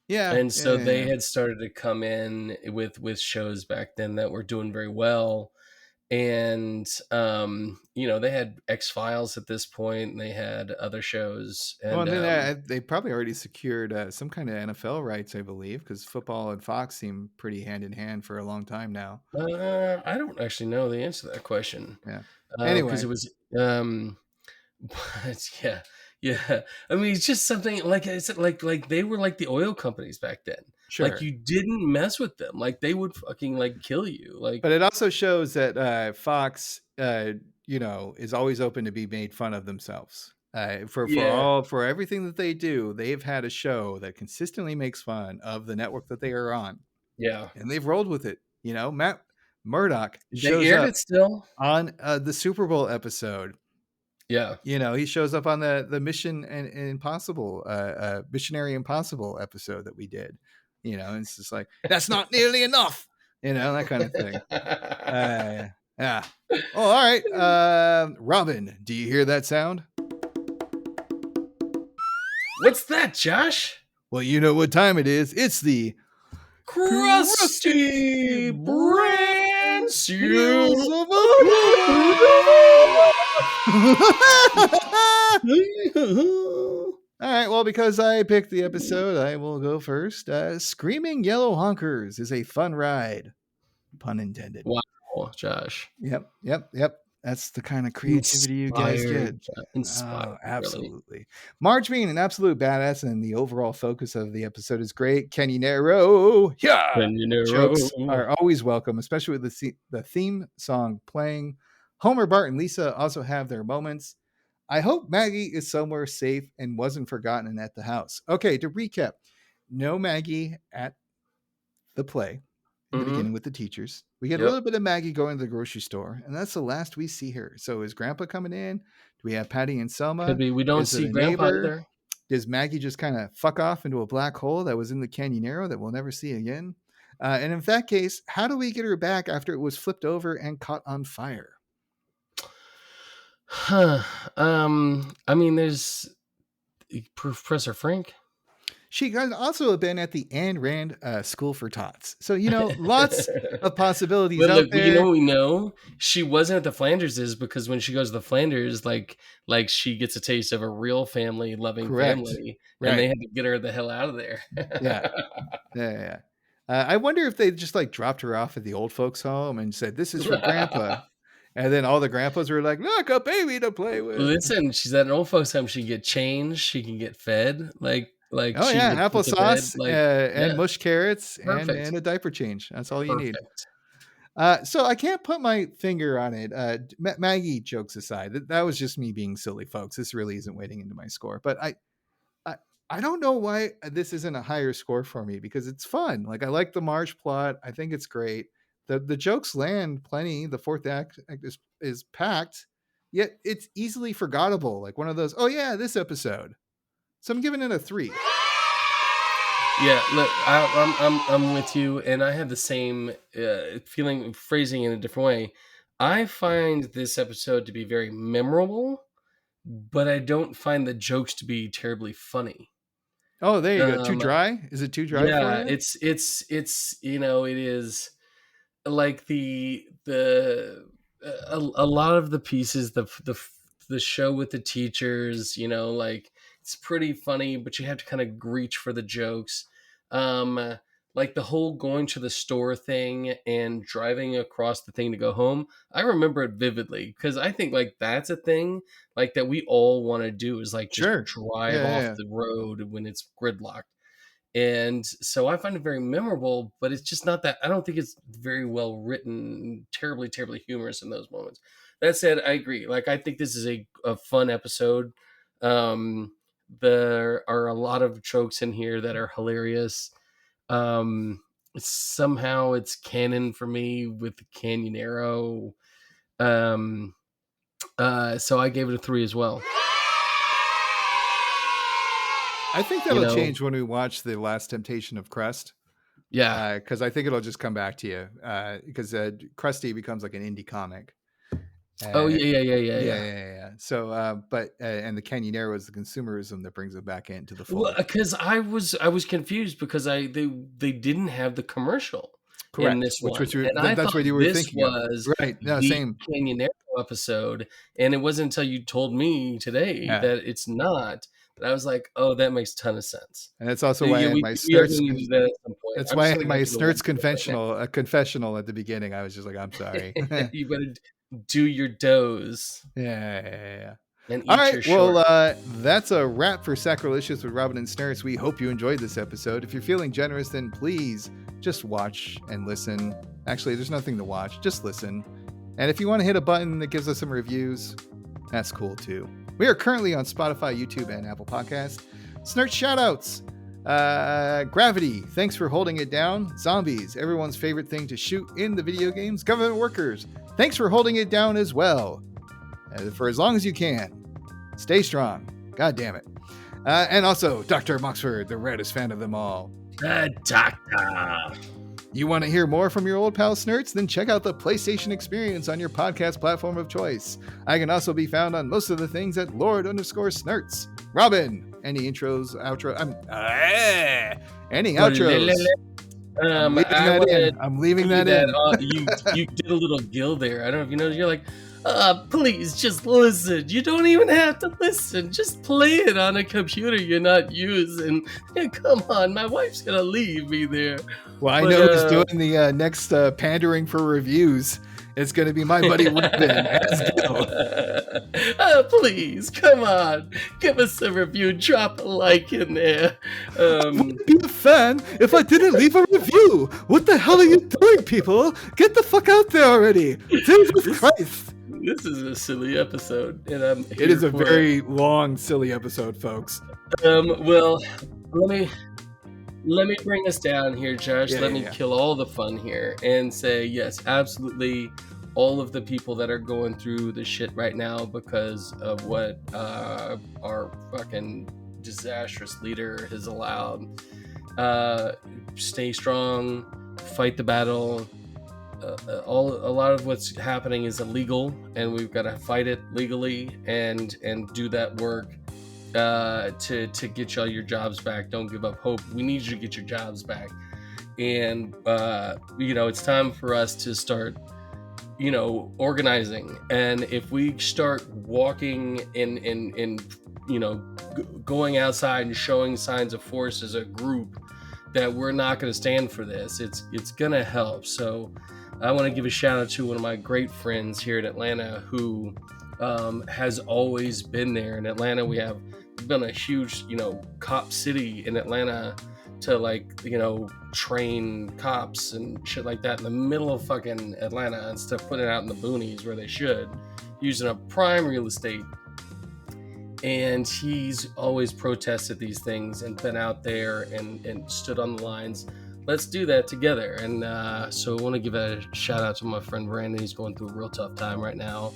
Yeah. And so they had started to come in with shows back then that were doing very well. And they had X-Files at this point, and they had other shows. Well, And and then they probably already secured some kind of NFL rights, I believe, because football and Fox seem pretty hand in hand for a long time now. I don't actually know the answer to that question. Yeah. Because Anyway, it was but yeah. I mean, it's just something like I said, like they were like the oil companies back then. Like sure. you didn't mess with them. Like they would fucking like kill you. Like But it also shows that Fox, is always open to be made fun of themselves. yeah, For everything that they do, they've had a show that consistently makes fun of the network that they are on, yeah. and they've rolled with it. Matt Murdock They shows aired up it still. on the Super Bowl episode. Yeah. He shows up on the Mission and Impossible, Missionary Impossible episode that we did. And it's just like, that's not nearly enough. That kind of thing. Yeah. Oh, all right. Robin, do you hear that sound? What's that, Josh? Well, you know what time it is. It's the Crusty brand Seals of All right, well, because I picked the episode, I will go first. Screaming Yellow Honkers is a fun ride. Pun intended. Wow, Josh. Yep. That's the kind of creativity you guys get. Inspired, Oh, absolutely. Really. Marge being an absolute badass and the overall focus of the episode is great. Kenny Nero, jokes are always welcome, especially with the theme song playing. Homer, Bart, and Lisa also have their moments. I hope Maggie is somewhere safe and wasn't forgotten at the house. Okay, to recap, no Maggie at the play in the beginning with the teachers. We get a little bit of Maggie going to the grocery store, and that's the last we see her. So is Grandpa coming in? Do we have Patty and Selma? Could be. We don't see Grandpa either. Does Maggie just kind of fuck off into a black hole that was in the Canyonero that we'll never see again? And in that case, how do we get her back after it was flipped over and caught on fire? Huh. I mean, there's Professor Frank. She could also have been at the Ayn Rand School for Tots. So, lots of possibilities out there. You know what we know? She wasn't at the Flanderses because when she goes to the Flanders, like she gets a taste of a real family-loving family. Right. And they had to get her the hell out of there. Yeah. I wonder if they just dropped her off at the old folks' home and said, "This is for Grandpa." And then all the grandpas were like, "Look, a baby to play with." Listen, she's at an old folks' home. She can get changed. She can get fed. Applesauce and mushed carrots and a diaper change. That's all you need. So I can't put my finger on it. Maggie jokes aside, that was just me being silly, folks. This really isn't weighting into my score, but I don't know why this isn't a higher score for me, because it's fun. I like the Marge plot. I think it's great. The jokes land plenty. The fourth act is packed, yet it's easily forgettable. Like one of those, oh yeah, this episode. So I'm giving it a 3. Yeah, look, I'm with you, and I have the same feeling, phrasing in a different way. I find this episode to be very memorable, but I don't find the jokes to be terribly funny. Oh, there you go. Too dry? Is it too dry? Yeah, for you? It's it is like a lot of the pieces, the show with the teachers, it's pretty funny, but you have to kind of reach for the jokes. Like the whole going to the store thing and driving across the thing to go home. I remember it vividly because I think that's a thing that we all want to do is just drive off the road when it's gridlocked. And so I find it very memorable, but it's just not that. I don't think it's very well written, terribly, terribly humorous in those moments. That said, I agree. Like, I think this is a fun episode. There are a lot of jokes in here that are hilarious. Somehow it's canon for me with the Canyonero. So I gave it a 3 as well. I think that'll change when we watch The Last Temptation of Crust. Yeah. Because I think it'll just come back to you. Because Krusty becomes like an indie comic. Oh, yeah. So, and the Canyonero is the consumerism that brings it back into the fold. Well, because I was confused because they didn't have the commercial. Correct. In this one. That's what you were thinking was of. Right. No, the same. Canyonero episode, and it wasn't until you told me today that it's not. I was like, oh, that makes a ton of sense. And that's also why I had my Snerts. That's why I had my Snerts confessional at the beginning. I was just like, I'm sorry. You better do your doze. Yeah. And eat all right, your short. well, that's a wrap for Sacrilicious with Robin and Snerts. We hope you enjoyed this episode. If you're feeling generous, then please just watch and listen. Actually, there's nothing to watch. Just listen. And if you want to hit a button that gives us some reviews, that's cool too. We are currently on Spotify, YouTube, and Apple Podcasts. Snerts shoutouts. Gravity, thanks for holding it down. Zombies, everyone's favorite thing to shoot in the video games. Government workers, thanks for holding it down as well. For as long as you can. Stay strong. God damn it. And also, Dr. Moxford, the reddest fan of them all. Doctor. You want to hear more from your old pal Snerts? Then check out the PlayStation Experience on your podcast platform of choice. I can also be found on most of the things at Lord_Snerts. Robin, any intros, outro? Any outros? I'm leaving that in. You did a little gill there. I don't know if you know. You're like, please just listen. You don't even have to listen. Just play it on a computer you're not using. Come on, my wife's gonna leave me there. Well, I know who's doing the next pandering for reviews. It's going to be my buddy Robin as Gil. Please, come on. Give us a review. Drop a like in there. I wouldn't be a fan if I didn't leave a review. What the hell are you doing, people? Get the fuck out there already. Jesus Christ. This is a silly episode. And it is a very long, silly episode, folks. Well, let me bring us down here, Josh. Let me kill all the fun here and say, yes, absolutely. All of the people that are going through the shit right now because of what our fucking disastrous leader has allowed. Stay strong, fight the battle. A lot of what's happening is illegal, and we've got to fight it legally and do that work. To get y'all your jobs back. Don't give up hope. We need you to get your jobs back. And it's time for us to start organizing. And if we start walking in going outside and showing signs of force as a group, that we're not going to stand for this, it's going to help. So I want to give a shout out to one of my great friends here in Atlanta who has always been there. In Atlanta, we've been a huge, cop city in Atlanta to train cops and shit like that in the middle of fucking Atlanta instead of putting it out in the boonies where they should, using a prime real estate. And he's always protested these things and been out there and stood on the lines. Let's do that together. And so I want to give a shout out to my friend Brandon. He's going through a real tough time right now.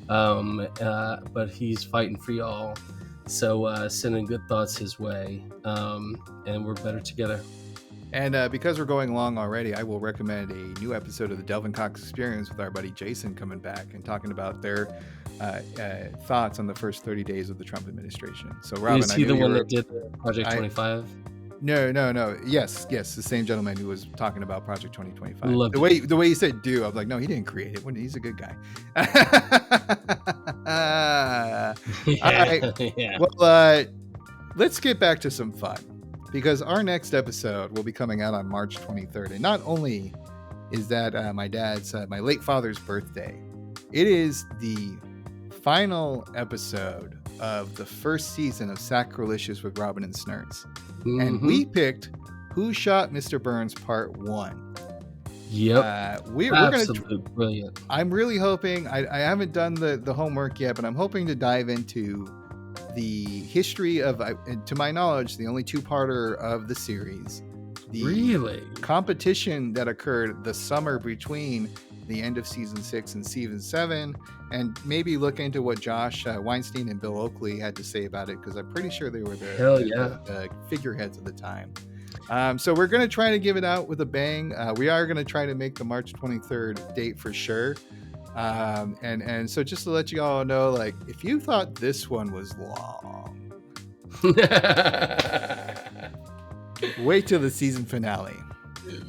But he's fighting for y'all. So sending good thoughts his way. And we're better together. And because we're going long already, I will recommend a new episode of the Delvin Cox Experience with our buddy Jason coming back and talking about their thoughts on the first 30 days of the Trump administration. So Robin, is he the one that did Project 25? No. Yes. The same gentleman who was talking about Project 2025. The way you said "do," I was like, no, he didn't create it. He's a good guy. All right. Yeah. Well, let's get back to some fun, because our next episode will be coming out on March 23rd, and not only is that my late father's birthday, it is the final episode of the first season of Sacrilicious with Robin and Snerts. And we picked Who Shot Mr. Burns Part 1. Yep. We're Absolutely brilliant. I'm really hoping, I haven't done the homework yet, but I'm hoping to dive into the history of, to my knowledge, the only two-parter of the series. The competition that occurred the summer between the end of season 6 and season 7, and maybe look into what Josh Weinstein and Bill Oakley had to say about it, because I'm pretty sure they were the figureheads at the time. So we're going to try to give it out with a bang. We are going to try to make the March 23rd date for sure. And so just to let you all know, like, if you thought this one was long, wait till the season finale.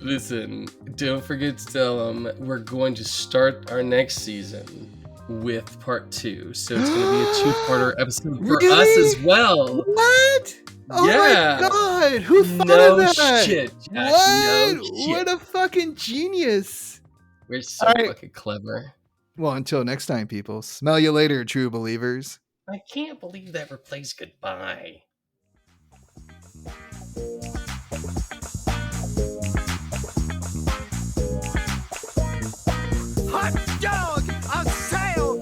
Listen, don't forget to tell them we're going to start our next season with part 2. So it's going to be a 2-parter episode for us as well. What? Oh yeah. my god! Who thought of that? Shit, Jack. What? No shit. What a fucking genius! We're so fucking clever. Well, until next time, people. Smell you later, true believers. I can't believe that replays goodbye. Hot dog! A sail!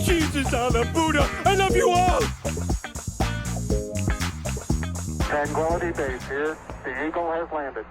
Jesus on the Buddha! I love you all! Tranquility Base here. The Eagle has landed.